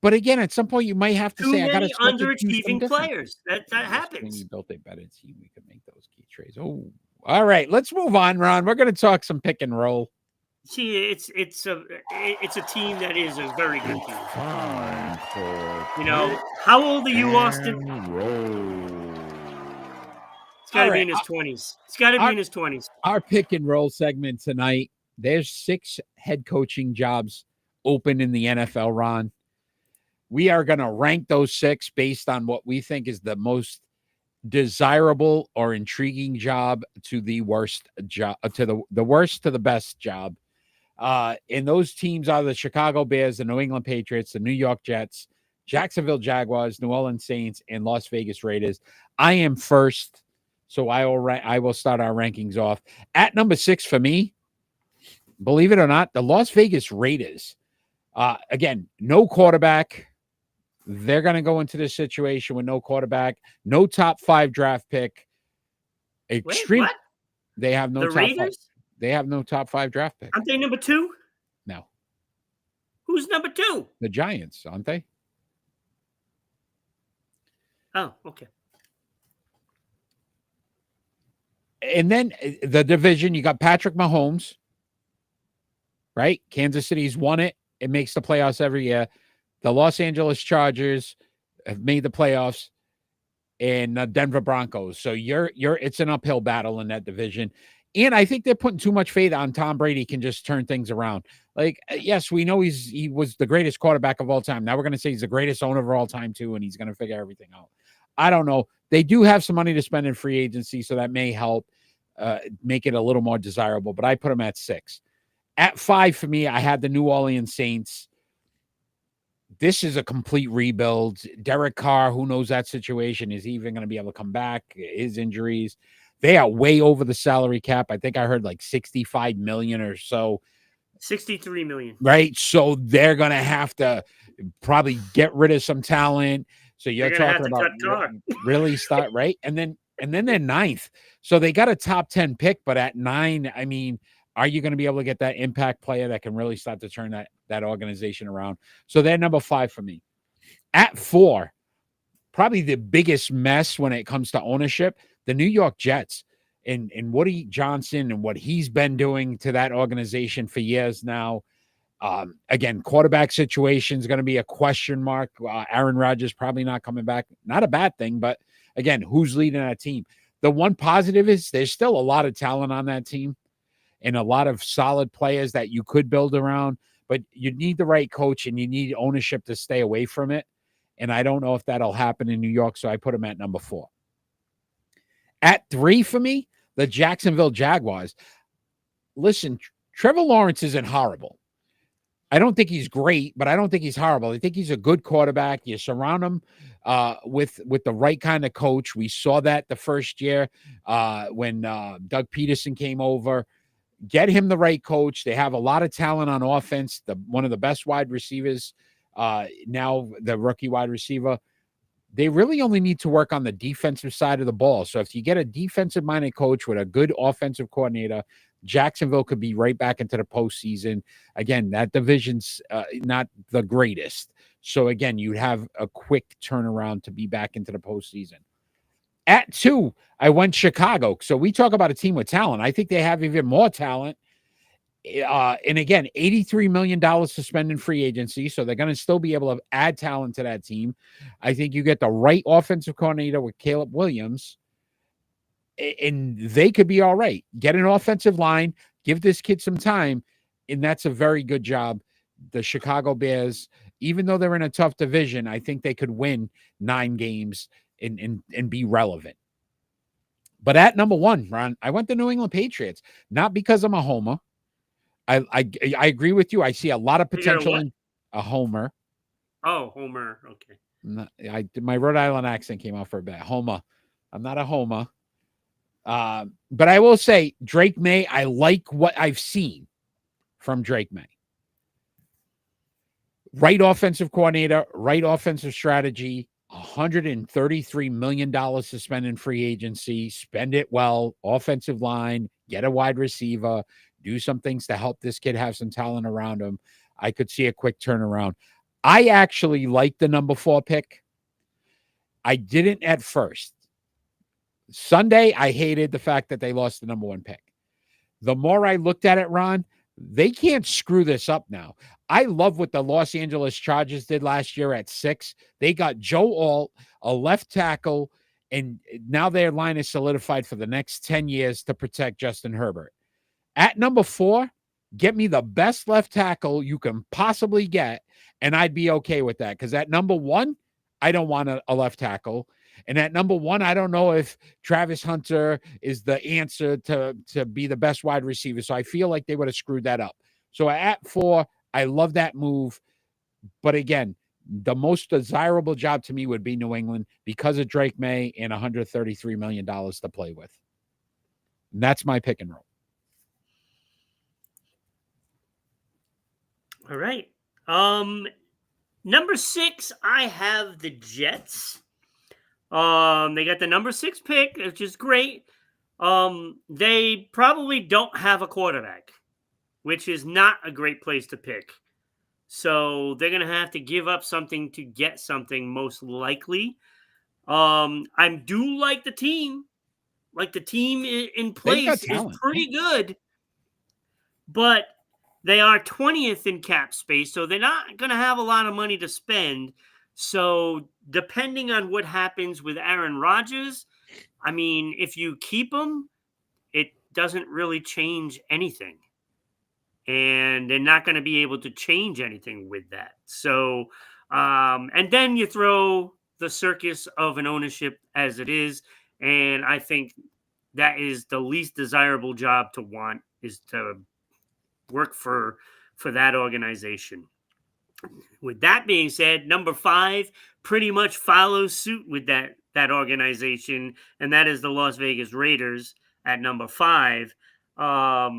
But again, at some point, you might have to say, I got to underachieving players. That happens. When you built a better team, we could make those key trades. Oh, all right. Let's move on, Ron. We're going to talk some pick and roll. See, it's a team that is a very good team. How old are you, Austin? It's got to be in his 20s. It's got to be in his 20s. Our pick and roll segment tonight. There's 6 head coaching jobs open in the NFL, Ron. We are going to rank those 6 based on what we think is the most desirable or intriguing job to the worst job, to the worst to the best job. And those teams are the Chicago Bears, the New England Patriots, the New York Jets, Jacksonville Jaguars, New Orleans Saints, and Las Vegas Raiders. I am first, so I will start our rankings off. At number 6 for me, believe it or not, the Las Vegas Raiders. Again, no quarterback. They're going to go into this situation with no quarterback, no top 5 draft pick. Wait, what? They have no The top Raiders? 5. They have no top 5 draft pick. Aren't they number 2? No. Who's number 2? The Giants, aren't they? Oh, okay. And then the division, you got Patrick Mahomes, right? Kansas City's won it. It makes the playoffs every year. The Los Angeles Chargers have made the playoffs, and the Denver Broncos. So it's an uphill battle in that division. And I think they're putting too much faith on Tom Brady can just turn things around. Like, yes, we know he was the greatest quarterback of all time. Now we're going to say he's the greatest owner of all time too, and he's going to figure everything out. I don't know. They do have some money to spend in free agency, so that may help make it a little more desirable, but I put him at 6. At 5 for me, I had the New Orleans Saints. This is a complete rebuild. Derek Carr, who knows that situation? Is he even going to be able to come back? His injuries. They are way over the salary cap. I think I heard like $65 million or so. 63 million. Right? So they're going to have to probably get rid of some talent. So you're talking about really start, right? And then they're 9th. So they got a top 10 pick, but at 9, I mean, are you going to be able to get that impact player that can really start to turn that organization around? So they're number 5 for me. At 4, probably the biggest mess when it comes to ownership, the New York Jets and Woody Johnson and what he's been doing to that organization for years now. Again, quarterback situation is going to be a question mark. Aaron Rodgers probably not coming back. Not a bad thing, but again, who's leading that team? The one positive is there's still a lot of talent on that team and a lot of solid players that you could build around, but you need the right coach and you need ownership to stay away from it. And I don't know if that'll happen in New York, so I put him at number 4. At 3 for me, the Jacksonville Jaguars. Listen, Trevor Lawrence isn't horrible. I don't think he's great, but I don't think he's horrible. I think he's a good quarterback. You surround him with the right kind of coach. We saw that the first year when Doug Peterson came over. Get him the right coach. They have a lot of talent on offense. One of the best wide receivers now, the rookie wide receiver. They really only need to work on the defensive side of the ball. So if you get a defensive-minded coach with a good offensive coordinator, Jacksonville could be right back into the postseason. Again, that division's not the greatest. So, again, you'd have a quick turnaround to be back into the postseason. At 2, I went Chicago. So we talk about a team with talent. I think they have even more talent. And again, $83 million to spend in free agency. So they're going to still be able to add talent to that team. I think you get the right offensive coordinator with Caleb Williams, and they could be all right. Get an offensive line, give this kid some time, and that's a very good job. The Chicago Bears, even though they're in a tough division, I think they could win 9 games and be relevant. But at number 1, Ron, I went the New England Patriots, not because I'm a homer. I agree with you. I see a lot of potential in a homer. Oh, homer. Okay. My Rhode Island accent came out for a bit. Homer. I'm not a homer. But I will say Drake May, I like what I've seen from Drake May. Right offensive coordinator, right offensive strategy, $133 million to spend in free agency. Spend it well. Offensive line, get a wide receiver, do some things to help this kid have some talent around him. I could see a quick turnaround. I actually like the number 4 pick. I didn't at first. Sunday, I hated the fact that they lost the number 1 pick. The more I looked at it, Ron, they can't screw this up now. I love what the Los Angeles Chargers did last year at 6. They got Joe Alt, a left tackle, and now their line is solidified for the next 10 years to protect Justin Herbert. At number 4, get me the best left tackle you can possibly get, and I'd be okay with that. Because at number 1, I don't want a left tackle. And at number 1, I don't know if Travis Hunter is the answer to be the best wide receiver. So I feel like they would have screwed that up. So at 4, I love that move. But again, the most desirable job to me would be New England because of Drake May and $133 million to play with. And that's my pick and roll. All right. Number 6, I have the Jets. They got the number 6 pick, which is great. They probably don't have a quarterback, which is not a great place to pick. So they're gonna have to give up something to get something, most likely. I do like the team. Like the team in place is pretty good, but they are 20th in cap space, so they're not going to have a lot of money to spend. So depending on what happens with Aaron Rodgers, I mean, if you keep him, it doesn't really change anything. And they're not going to be able to change anything with that. So, and then you throw the circus of an ownership as it is. And I think that is the least desirable job to want, is to work for that organization. With that being said, number 5 pretty much follows suit with that organization, and that is the Las Vegas Raiders at number 5. I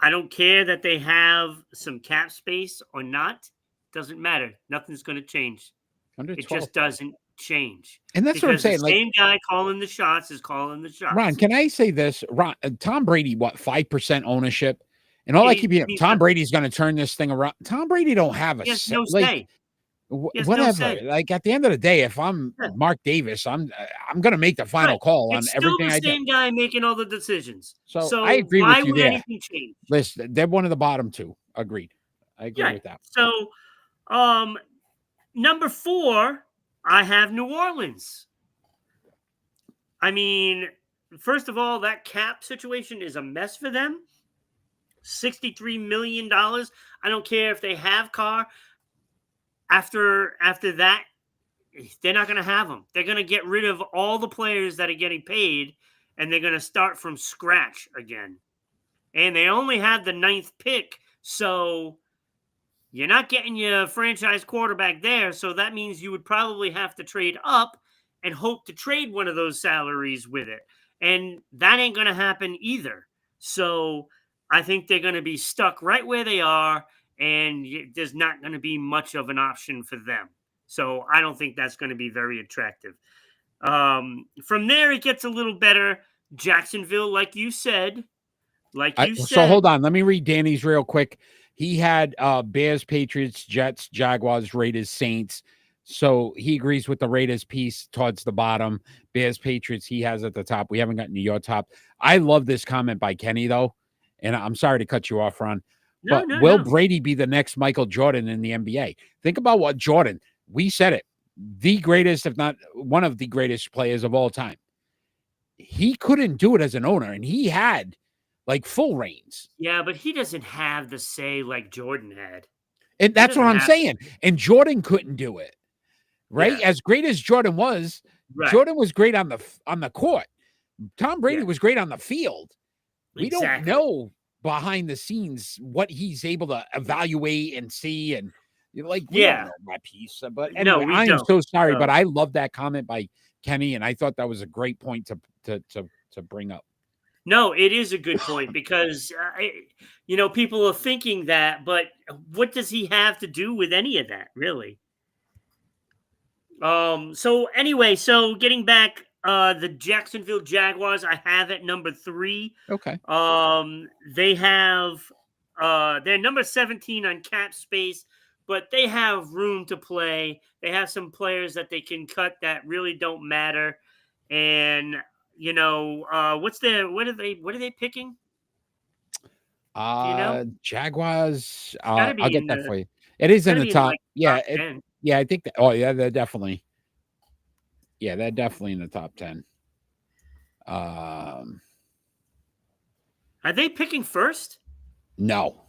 don't care that they have some cap space or not. Doesn't matter. Nothing's going to change. It just doesn't change. And that's what I'm saying. The same guy calling the shots is calling the shots. Ron, can I say this? Ron, Tom Brady, 5% ownership? And all I keep hearing, Tom Brady's going to turn this thing around. Tom Brady don't have a say. No say. Whatever. No say. Like at the end of the day, if I'm Mark Davis, I'm going to make the final call on everything I do. It's still the same guy making all the decisions. So I agree with you there. Why would anything change? Listen, they're one of the bottom 2. Agreed. I agree with that. So, number 4, I have New Orleans. I mean, first of all, that cap situation is a mess for them. $63 million. I don't care if they have Carr. After that, they're not going to have them. They're going to get rid of all the players that are getting paid, and they're going to start from scratch again. And they only have the 9th pick, so you're not getting your franchise quarterback there, so that means you would probably have to trade up and hope to trade one of those salaries with it. And that ain't going to happen either. So I think they're going to be stuck right where they are, and there's not going to be much of an option for them. So I don't think that's going to be very attractive. From there, it gets a little better. Jacksonville, like you said. So hold on. Let me read Danny's real quick. He had Bears, Patriots, Jets, Jaguars, Raiders, Saints. So he agrees with the Raiders piece towards the bottom. Bears, Patriots, he has at the top. We haven't gotten to your top. I love this comment by Kenny, though. And I'm sorry to cut you off, Ron. But will Brady be the next Michael Jordan in the NBA? Think about what Jordan, we said it, the greatest, if not one of the greatest players of all time. He couldn't do it as an owner, and he had like full reins. Yeah, but he doesn't have the say like Jordan had. And that's what I'm saying. And Jordan couldn't do it. Right? Yeah. As great as Jordan was, Jordan was great on the court. Tom Brady was great on the field. We don't know behind the scenes what he's able to evaluate and see, and like we don't know my piece. But anyway, I am so sorry, but I love that comment by Kenny, and I thought that was a great point to bring up. No, it is a good point because people are thinking that, but what does he have to do with any of that, really? So getting back, the Jacksonville Jaguars, I have at number 3. Okay. They have, they're number 17 on cap space, but they have room to play. They have some players that they can cut that really don't matter. And, what are they picking? Jaguars. I'll get that for you. It is in the top. Yeah. I think that. Oh, yeah, they're definitely. Yeah, they're definitely in the top 10. Are they picking first? No.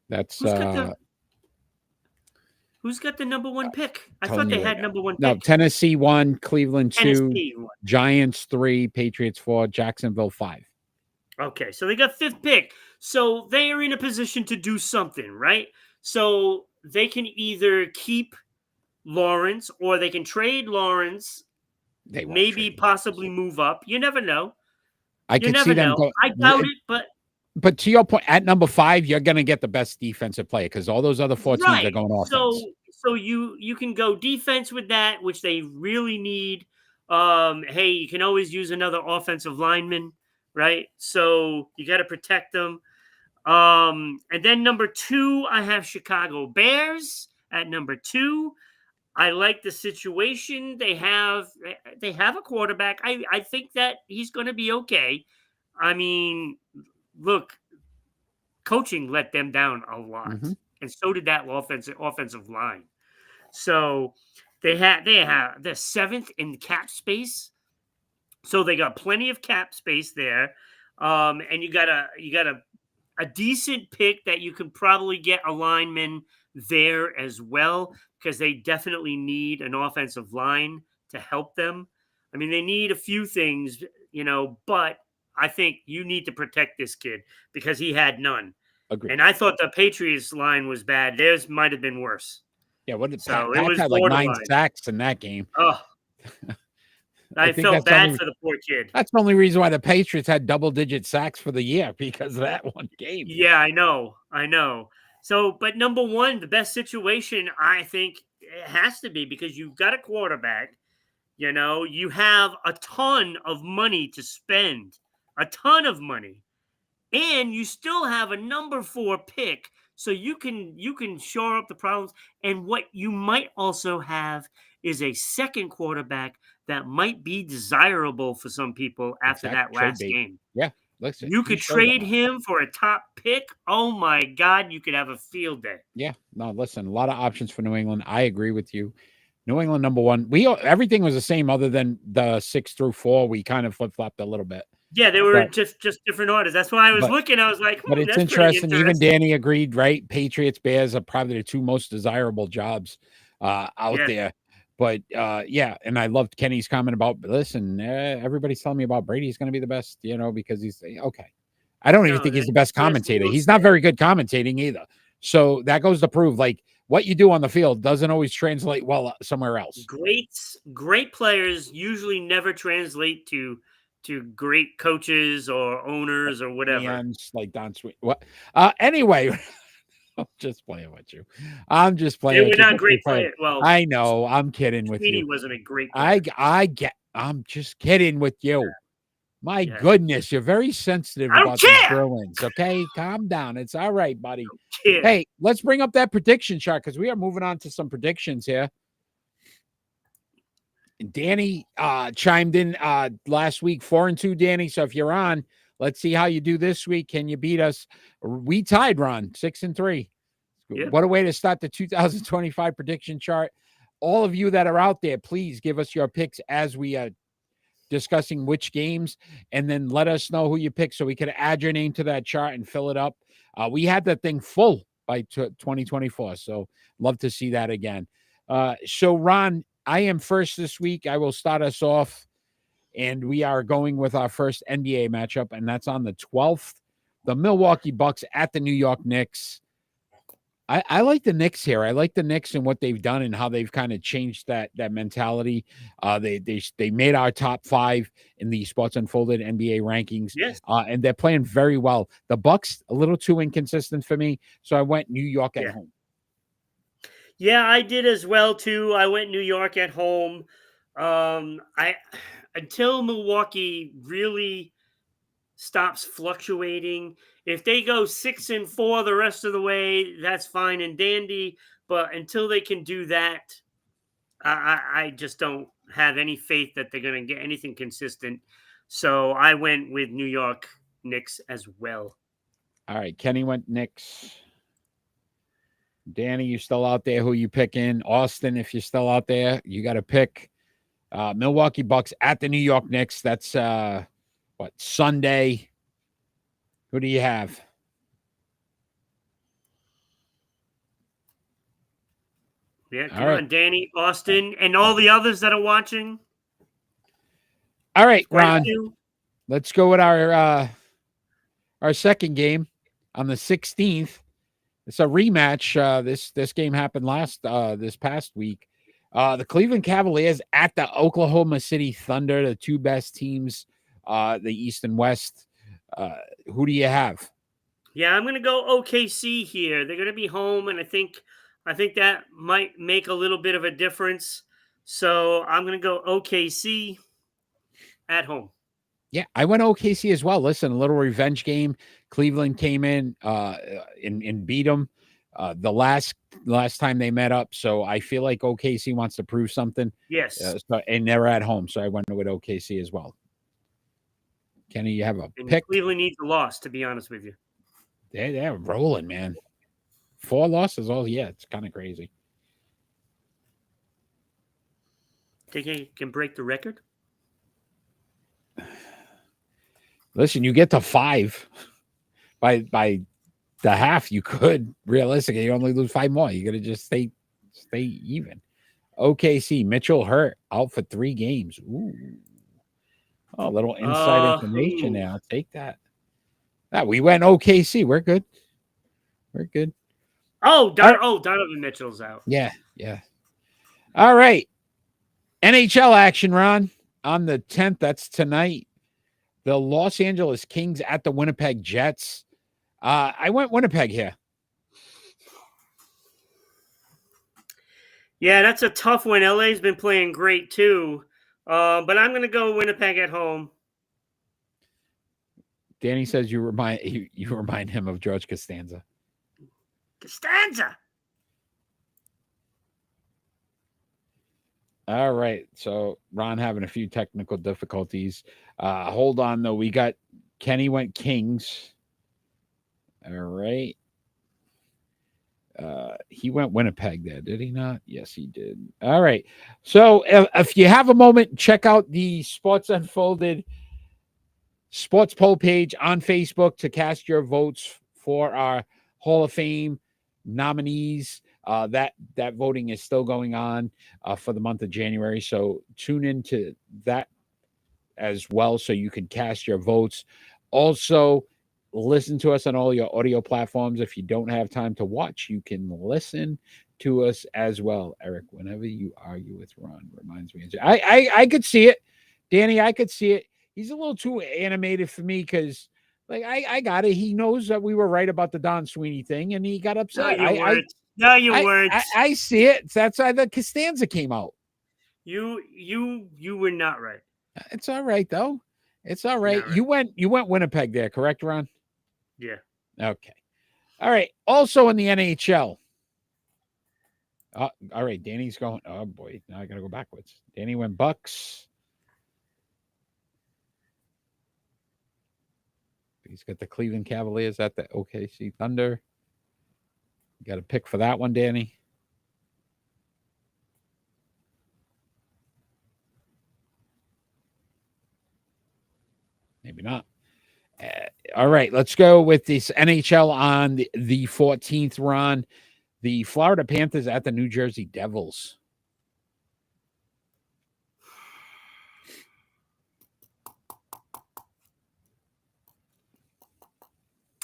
That's who's got the number 1 pick? I thought they had number 1 pick. No, Tennessee 1, Cleveland 2, Giants 3, Patriots 4, Jacksonville 5. Okay, so they got 5th pick. So they are in a position to do something, right? So they can either keep Lawrence or they can trade Lawrence, They won't maybe trade possibly move up. You never know. I You could see never them know. go. I doubt it, But to your point, at number 5, you're going to get the best defensive player because all those other 4 teams are right. going offense. So you can go defense with that, which they really need. Hey, you can always use another offensive lineman, right? So you got to protect them. And then number 2, I have Chicago Bears at number 2. I like the situation they have. They have a quarterback. I think that he's going to be okay. I mean, look, coaching let them down a lot, Mhm. and so did that offensive line. So they're 7th in cap space, so they got plenty of cap space there. And you got a decent pick that you can probably get a lineman there as well, because they definitely need an offensive line to help them. I mean, they need a few things, but I think you need to protect this kid because he had none. Agreed. And I thought the Patriots line was bad. Theirs might have been worse. Yeah, what did So it Pat was had like 9 borderline. sacks in that game. Oh, I I think felt bad for the poor kid. that's the only reason why the Patriots had double-digit sacks for the year because of that one game. Yeah, I know. So, but number 1, the best situation, I think it has to be because you've got a quarterback, you have a ton of money to spend, a ton of money, and you still have a number 4 pick, so you can shore up the problems. And what you might also have is a second quarterback that might be desirable for some people after Exactly. that Trade last bait. game. Yeah, listen. You he could showed them trade that. him for a top pick. Oh my God, you could have a field day. Yeah, no, listen, a lot of options for New England. I agree with you. New England number 1. Everything was the same other than the 6 through 4. We kind of flip-flopped a little bit. Yeah, they were But just different orders. That's why I was but looking. I was like, but it's that's pretty interesting. Even interesting. Danny agreed, right? Patriots, Bears are probably the 2 most desirable jobs out Yeah. there. But yeah, and I loved Kenny's comment about, listen, everybody's telling me about Brady's going to be the best, because he's okay. I don't even No, think he's the best that's commentator. well He's not said. very good commentating either. So that goes to prove, like, what you do on the field doesn't always translate well somewhere else. Great players usually never translate to great coaches or owners or whatever. And like Don Sweet. What? Anyway, I'm just playing with you. I'm just They playing were with you. not great players. Well, I know. I'm kidding with Sweeney you. wasn't a great player. I'm just kidding with you. My Yeah. goodness, you're very sensitive I don't about these care. Bruins. Okay, calm down. It's all right, buddy. Yeah. Hey, let's bring up that prediction chart because we are moving on to some predictions here. Danny chimed in last week, 4-2, Danny. So if you're on, let's see how you do this week. Can you beat us? We tied, Ron, 6-3. Yep. What a way to start the 2025 prediction chart. All of you that are out there, please give us your picks as we are discussing which games, and then let us know who you pick so we can add your name to that chart and fill it up. We had that thing full by 2024, so love to see that again. So, Ron, I am first this week. I will start us off, and we are going with our first NBA matchup, and that's on the 12th. The Milwaukee Bucks at the New York Knicks. I like the Knicks here. I like the Knicks and what they've done and how they've kind of changed that mentality. They made our top 5 in the Sports Unfolded NBA rankings. Yes. And they're playing very well. The Bucks a little too inconsistent for me, so I went New York at home. Yeah, I did as well too. I went New York at home. Until Milwaukee really stops fluctuating. If they go 6-4 the rest of the way, that's fine and dandy. But until they can do that, I just don't have any faith that they're going to get anything consistent. So I went with New York Knicks as well. All right, Kenny went Knicks. Danny, you still out there? Who you picking? Austin, if you're still out there, you got to pick Milwaukee Bucks at the New York Knicks. That's Sunday. Who do you have? Yeah, come on, Danny, Austin, and all the others that are watching. All right, Ron. Let's go with our second game on the 16th. It's a rematch. This game happened this past week. The Cleveland Cavaliers at the Oklahoma City Thunder, the two best teams, the East and West. Who do you have? Yeah, I'm gonna go OKC here. They're gonna be home, and I think that might make a little bit of a difference. So I'm gonna go OKC at home. Yeah, I went OKC as well. Listen, a little revenge game. Cleveland came in and beat them the last time they met up. So I feel like OKC wants to prove something. Yes, And they're at home, so I went with OKC as well. Kenny, you have a and pick? Cleveland needs a loss, to be honest with you. They're rolling, man. 4 losses. Oh yeah, it's kind of crazy. Think he can break the record? Listen, you get to 5 by the half. You could realistically, you only lose 5 more. You got to just stay even. OKC, Mitchell hurt out for 3 games. Ooh, a little inside information there. I'll take that. We went OKC. We're good. We're good. Donovan Mitchell's out. Yeah. All right. NHL action, Ron, on the 10th. That's tonight. The Los Angeles Kings at the Winnipeg Jets. I went Winnipeg here. Yeah, that's a tough one. LA's been playing great too. But I'm going to go Winnipeg at home. Danny says you remind him of George Costanza. Costanza. All right. So Ron having a few technical difficulties. Hold on though. We got Kenny went Kings. All right. He went Winnipeg there, did he not? Yes, he did. All right. So if you have a moment, check out the Sports Unfolded sports poll page on Facebook to cast your votes for our Hall of Fame nominees. That voting is still going on for the month of January. So tune into that as well so you can cast your votes. Also, listen to us on all your audio platforms. If you don't have time to watch, you can listen to us as well. Eric, whenever you argue with Ron, reminds me. I could see it. Danny, I could see it. He's a little too animated for me because, like, I got it. He knows that we were right about the Don Sweeney thing, and he got upset. No, you weren't. I see it. That's why the Costanza came out. You were not right. It's all right though. It's all right. You went Winnipeg there, correct, Ron? Yeah. Okay. All right. Also in the NHL. All right. Danny's going. Oh boy. Now I gotta go backwards. Danny went Bucks. He's got the Cleveland Cavaliers at the OKC Thunder. You got a pick for that one, Danny? Maybe not. All right, let's go with this NHL on the 14th, Ron. The Florida Panthers at the New Jersey Devils.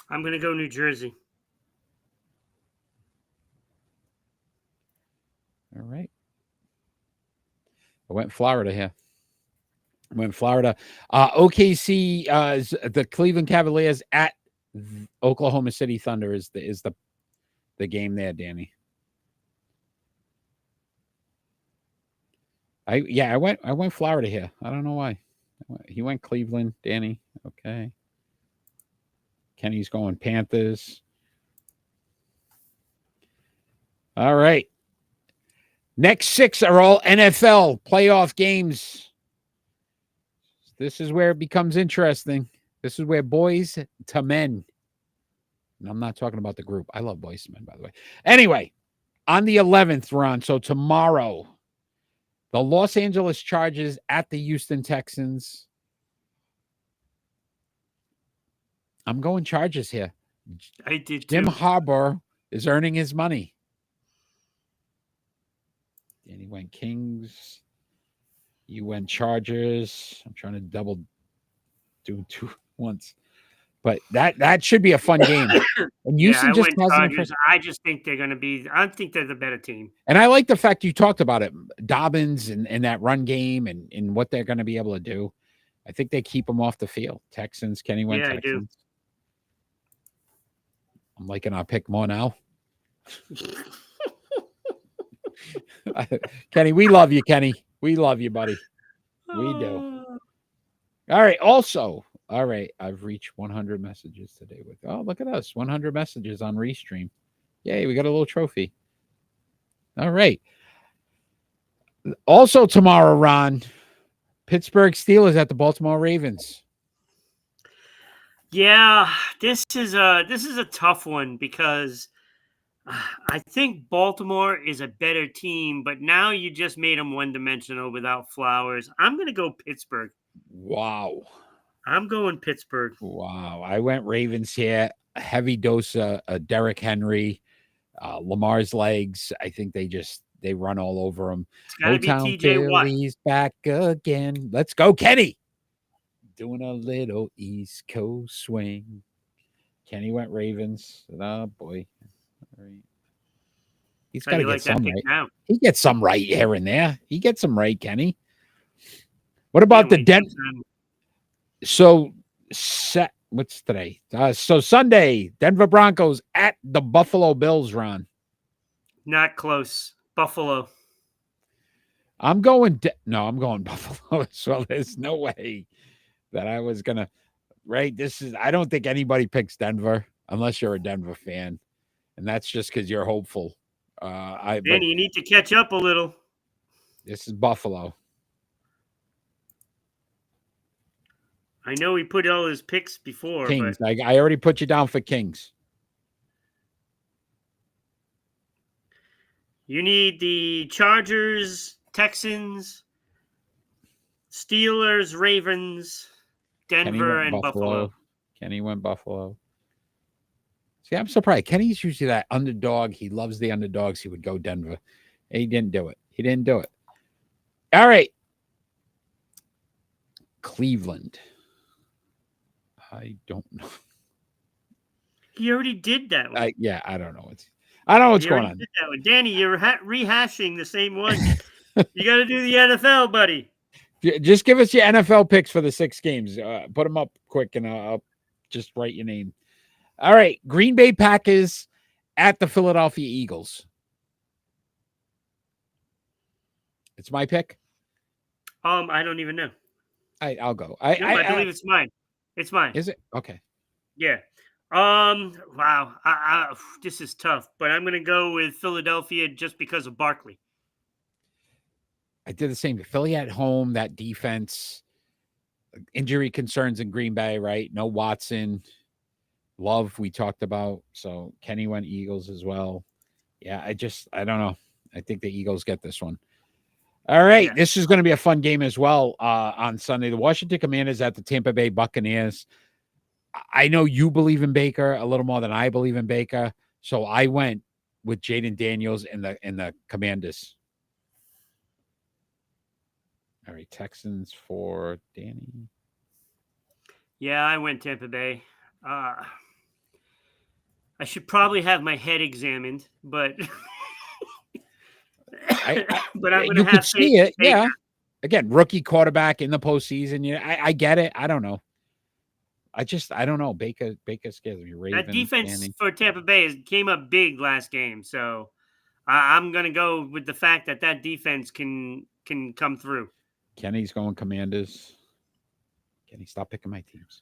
I'm going to go New Jersey. All right. I went Florida here. OKC, the Cleveland Cavaliers at Oklahoma City Thunder is the game there, Danny. I went Florida here. I don't know why. He went Cleveland, Danny. Okay. Kenny's going Panthers. All right. Next 6 are all NFL playoff games. This is where it becomes interesting. This is where boys to men. And I'm not talking about the group. I love boys to men, by the way. Anyway, on the 11th, Ron, so tomorrow, the Los Angeles Chargers at the Houston Texans. I'm going Chargers here. I did too. Jim Harbaugh is earning his money. And he went Kings. You went Chargers. I'm trying to double do 2 once. But that should be a fun game. And Houston I just went hasn't Chargers. I just think they're going to be. I think they're the better team. And I like the fact you talked about it, Dobbins and that run game and what they're going to be able to do. I think they keep them off the field. Texans, Kenny went Yeah, I do. Texans. I'm liking our pick more now. Kenny, we love you, Kenny. We love you, buddy. We do. All right. Also, all right. I've reached 100 messages today with, oh, look at us. 100 messages on Restream. Yay. We got a little trophy. All right. Also tomorrow, Ron, Pittsburgh Steelers at the Baltimore Ravens. Yeah, this is a tough one because I think Baltimore is a better team, but now you just made them one-dimensional without Flowers. I'm going to go Pittsburgh. Wow. I'm going Pittsburgh. Wow. I went Ravens here. A heavy dose of Derrick Henry, Lamar's legs. I think they run all over him. It's got to be TJ Watt. Philly's back again. Let's go, Kenny. Doing a little East Coast swing. Kenny went Ravens. Oh, boy. All right. He's got to get some right. Now? He gets some right here and there. He gets some right, Kenny. What about the Denver? So, what's today? So Sunday, Denver Broncos at the Buffalo Bills, Ron. Not close. Buffalo. I'm going Buffalo. So there's no way that I was going to, right? I don't think anybody picks Denver unless you're a Denver fan. And that's just because you're hopeful. Danny, you need to catch up a little. This is Buffalo. I know he put all his picks before. Kings. But... I already put you down for Kings. You need the Chargers, Texans, Steelers, Ravens, Denver, and Buffalo. Kenny went Buffalo. See, I'm surprised. Kenny's usually that underdog. He loves the underdogs. He would go Denver. He didn't do it. All right. Cleveland. I don't know. He already did that one. I don't know. I don't know what's going on. Did that one. Danny, you're rehashing the same one. You got to do the NFL, buddy. Just give us your NFL picks for the 6 games. Put them up quick, and I'll just write your name. All right. Green Bay Packers at the Philadelphia Eagles. It's my pick. I don't even know. I'll go. I believe it's mine. It's mine. Is it? Okay. Yeah. Wow. This is tough, but I'm going to go with Philadelphia just because of Barkley. I did the same. Philly at home, that defense, injury concerns in Green Bay, right? No Watson. Love, we talked about. So Kenny went Eagles as well. Yeah, I don't know. I think the Eagles get this one. All right. Yeah. This is going to be a fun game as well on Sunday. The Washington Commanders at the Tampa Bay Buccaneers. I know you believe in Baker a little more than I believe in Baker. So I went with Jaden Daniels and the Commanders. All right. Texans for Danny. Yeah, I went Tampa Bay. I should probably have my head examined, but but I'm going to have to see it. Yeah. Again, rookie quarterback in the postseason. Yeah, I get it. I don't know. I don't know. Baker scares me. Ravens, that defense for Tampa Bay came up big last game, so I'm going to go with the fact that defense can come through. Kenny's going Commanders. Kenny, stop picking my teams.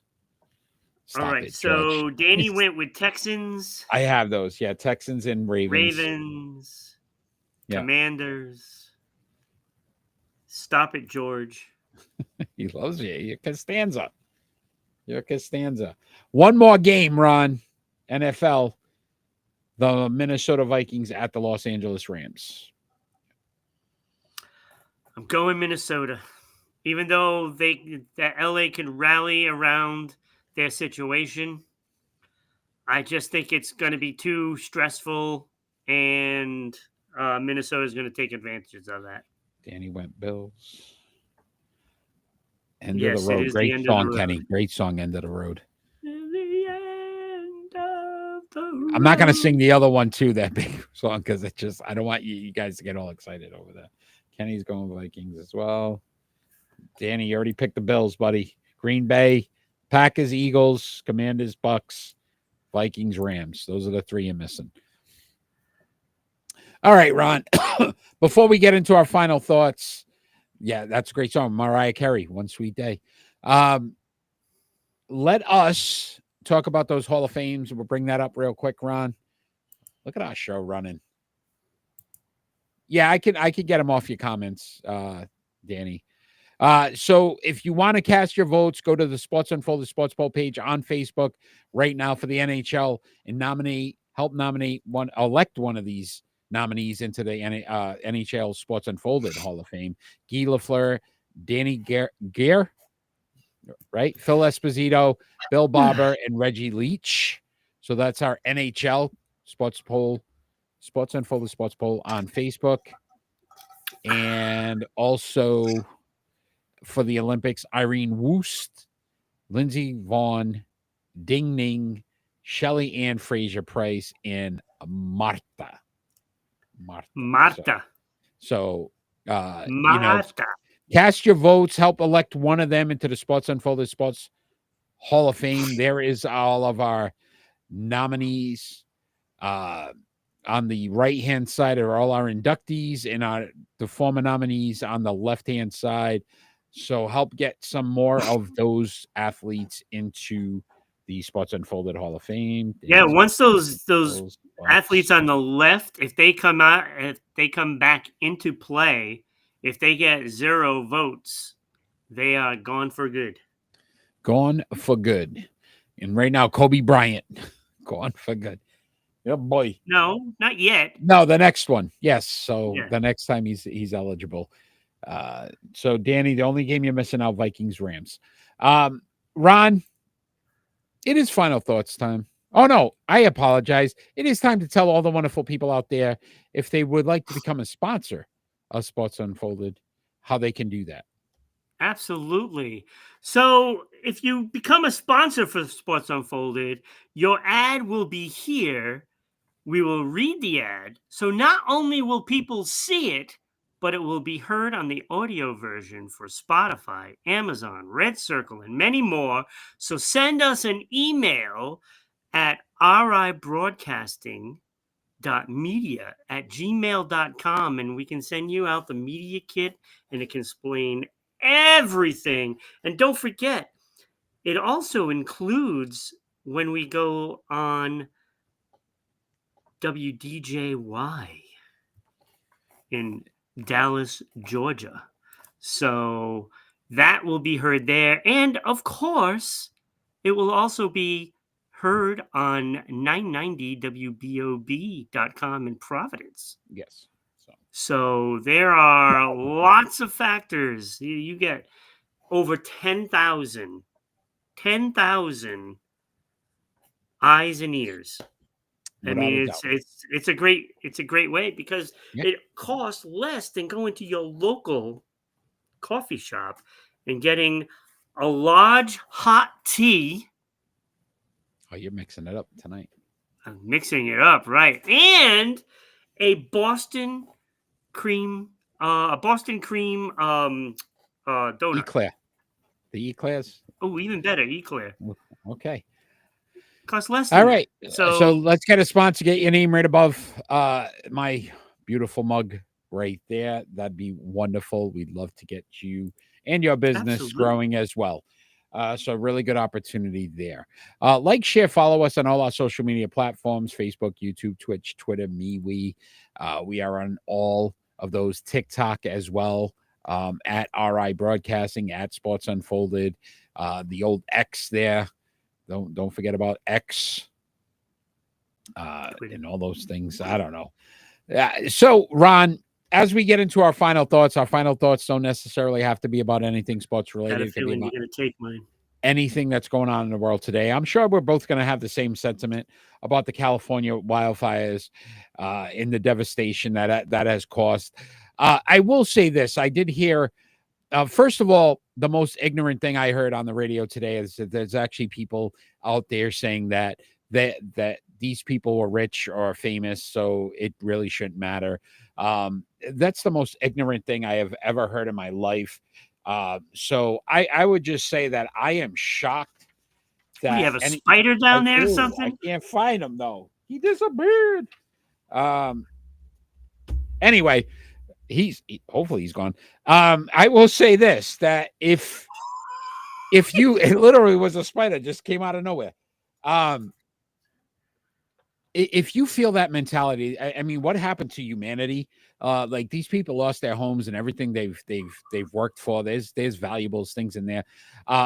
All right, so Danny went with Texans. I have those. Yeah, Texans and Ravens. Yeah. Commanders. Stop it, George. He loves you. You're Costanza. One more game, Ron. NFL. The Minnesota Vikings at the Los Angeles Rams. I'm going Minnesota. Even though that LA can rally around their situation, I just think it's going to be too stressful, and Minnesota is going to take advantage of that. Danny went Bills. End of the road. Great song, Kenny. Great song, End of the Road. The I'm not going to sing the other one too, that big song, because it just, I don't want you guys to get all excited over that. Kenny's going Vikings as well. Danny, you already picked the Bills, buddy. Green Bay, Packers, Eagles, Commanders, Bucks, Vikings, Rams. Those are the three you're missing. All right, Ron. Before we get into our final thoughts, yeah, that's a great song. Mariah Carey, One Sweet Day. Let us talk about those Hall of Fames. We'll bring that up real quick, Ron. Look at our show running. Yeah, I could get them off your comments, Danny. So if you want to cast your votes, go to the Sports Unfolded Sports Poll page on Facebook right now for the NHL and elect one of these nominees into the NHL Sports Unfolded Hall of Fame. Guy Lafleur, Danny Gare, right? Phil Esposito, Bill Barber, and Reggie Leach. So that's our NHL Sports Poll, Sports Unfolded Sports Poll on Facebook. And also for the Olympics, Irene Woost, Lindsey Vaughn, Ding Ning, Shelly Ann Fraser-Price, and Marta. So, cast your votes, help elect one of them into the Sports Unfolded Sports Hall of Fame. There is all of our nominees. On the right-hand side are all our inductees, and the former nominees on the left-hand side. So help get some more of those athletes into the Sports Unfolded Hall of Fame. Yeah, once those athletes on the left, if they come back into play, if they get 0 votes, they are gone for good. Gone for good. And right now, Kobe Bryant, gone for good. Yeah, boy. No, not yet. No, the next one. Yes. So the next time he's eligible. So Danny, the only game you're missing out, Vikings, Rams. Ron, it is final thoughts time. Oh no, I apologize. It is time to tell all the wonderful people out there, if they would like to become a sponsor of Sports Unfolded, how they can do that. Absolutely. So if you become a sponsor for Sports Unfolded, your ad will be here. We will read the ad. So not only will people see it, but it will be heard on the audio version for Spotify, Amazon, Red Circle, and many more. So send us an email at ribroadcasting.media@gmail.com, and we can send you out the media kit, and it can explain everything. And don't forget, it also includes when we go on WDJY in Dallas, Georgia. So that will be heard there. And of course, it will also be heard on 990 WBOB.com in Providence. Yes. So there are lots of factors. You get over 10,000 eyes and ears. I mean, it's a great way, because it costs less than going to your local coffee shop and getting a large hot tea. Oh, you're mixing it up tonight. I'm mixing it up, right? And a Boston cream donut. Eclair. The eclairs. Oh, even better, eclair. Okay. Costs less than all right. That. So let's get a sponsor, get your name right above my beautiful mug right there. That'd be wonderful. We'd love to get you and your business growing as well. So really good opportunity there. Like, share, follow us on all our social media platforms: Facebook, YouTube, Twitch, Twitter, MeWe. We are on all of those, TikTok as well, at RI Broadcasting, at Sports Unfolded, the old X there. Don't forget about X and all those things. I don't know. So, Ron, as we get into our final thoughts don't necessarily have to be about anything sports related. I had a feeling you're going to take mine. Anything that's going on in the world today. I'm sure we're both going to have the same sentiment about the California wildfires and the devastation that has caused. I will say this. I did hear, first of all, the most ignorant thing I heard on the radio today is that there's actually people out there saying that these people were rich or famous, so it really shouldn't matter. That's the most ignorant thing I have ever heard in my life. So I would just say that I am shocked What, do you that have a any spider I down there or do. I something? can't find him though. He disappeared. Anyway, hopefully he's gone. I will say this, that if you it literally was a spider, just came out of nowhere. If you feel that mentality, I mean, what happened to humanity? Like these people lost their homes and everything they've worked for. There's valuables, things in there.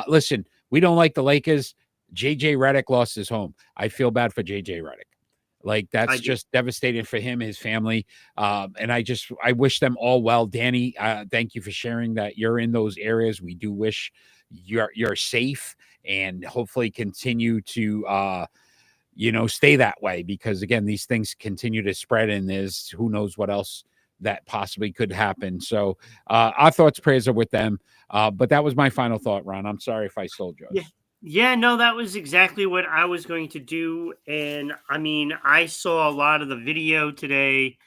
Listen, we don't like the Lakers. JJ Redick lost his home. I feel bad for JJ Redick. Like that's just devastating for him, his family. And I wish them all well. Danny, thank you for sharing that you're in those areas. We do wish you're safe and hopefully continue to stay that way, because again, these things continue to spread and there's who knows what else that possibly could happen. So our thoughts, prayers are with them. But that was my final thought, Ron. I'm sorry if I stole yours. Yeah, no, that was exactly what I was going to do. And I mean, I saw a lot of the video today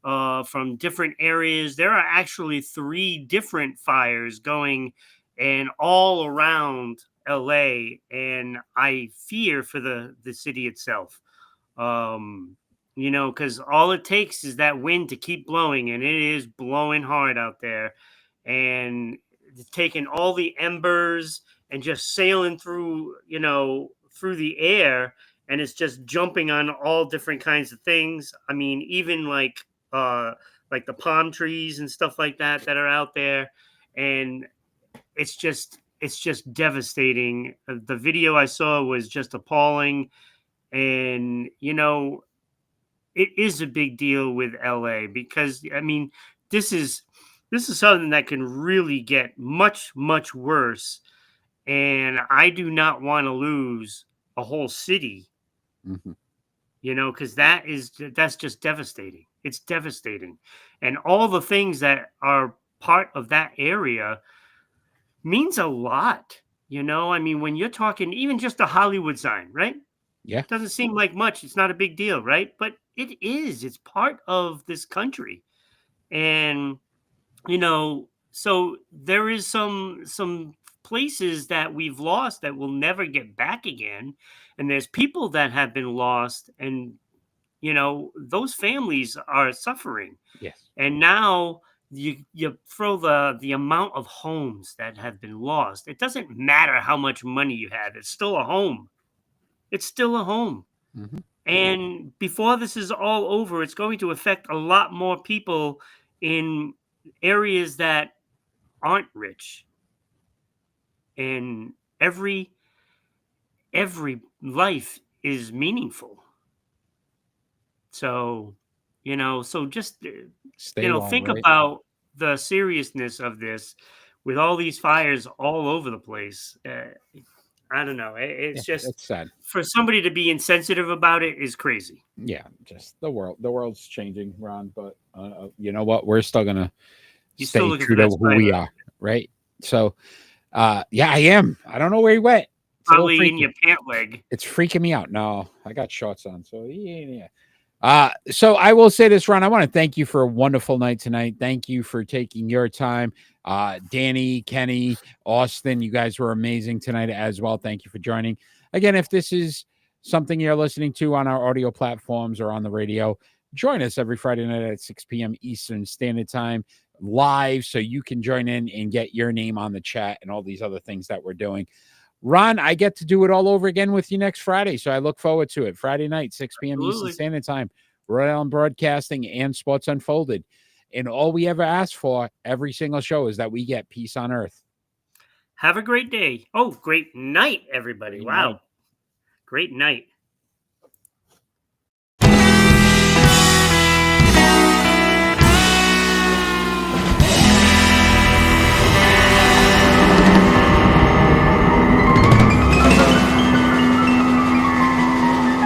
from different areas. There are actually 3 different fires going and all around LA. And I fear for the city itself. Because all it takes is that wind to keep blowing, and it is blowing hard out there. And it's taking all the embers and just sailing through the air, and it's just jumping on all different kinds of things. I mean, even like the palm trees and stuff like that are out there, and it's just devastating. The video I saw was just appalling, and it is a big deal with LA, because I mean, this is something that can really get much worse. And I do not want to lose a whole city, because that's just devastating. It's devastating. And all the things that are part of that area means a lot. I mean, when you're talking even just a Hollywood sign, right? Yeah. It doesn't seem like much. It's not a big deal, right? But it is. It's part of this country. And, so there is some places that we've lost that will never get back again. And there's people that have been lost, and those families are suffering. Yes. And now you throw the amount of homes that have been lost. It doesn't matter how much money you have. It's still a home. It's still a home. And before this is all over, it's going to affect a lot more people in areas that aren't rich. And every life is meaningful. So, so just think about the seriousness of this with all these fires all over the place. I don't know. It's sad. For somebody to be insensitive about it is crazy. Yeah, just the world's changing, Ron. But you know what? We're still gonna stay true to who we are, right? So, yeah, I am. I don't know where he went. Probably in your pant leg. It's freaking me out. No, I got shorts on, so yeah. So I will say this, Ron. I want to thank you for a wonderful night tonight. Thank you for taking your time. Danny, Kenny, Austin, you guys were amazing tonight as well. Thank you for joining. Again, if this is something you're listening to on our audio platforms or on the radio, join us every Friday night at 6 p.m. Eastern Standard Time live, so you can join in and get your name on the chat and all these other things that we're doing. Ron, I get to do it all over again with you next Friday, so I look forward to it. Friday night, 6 p.m. Eastern Standard Time, Rhode Island Broadcasting and Sports Unfolded. And all we ever ask for every single show is that we get peace on earth. Have a great day. Oh, great night, everybody. Wow. Great night.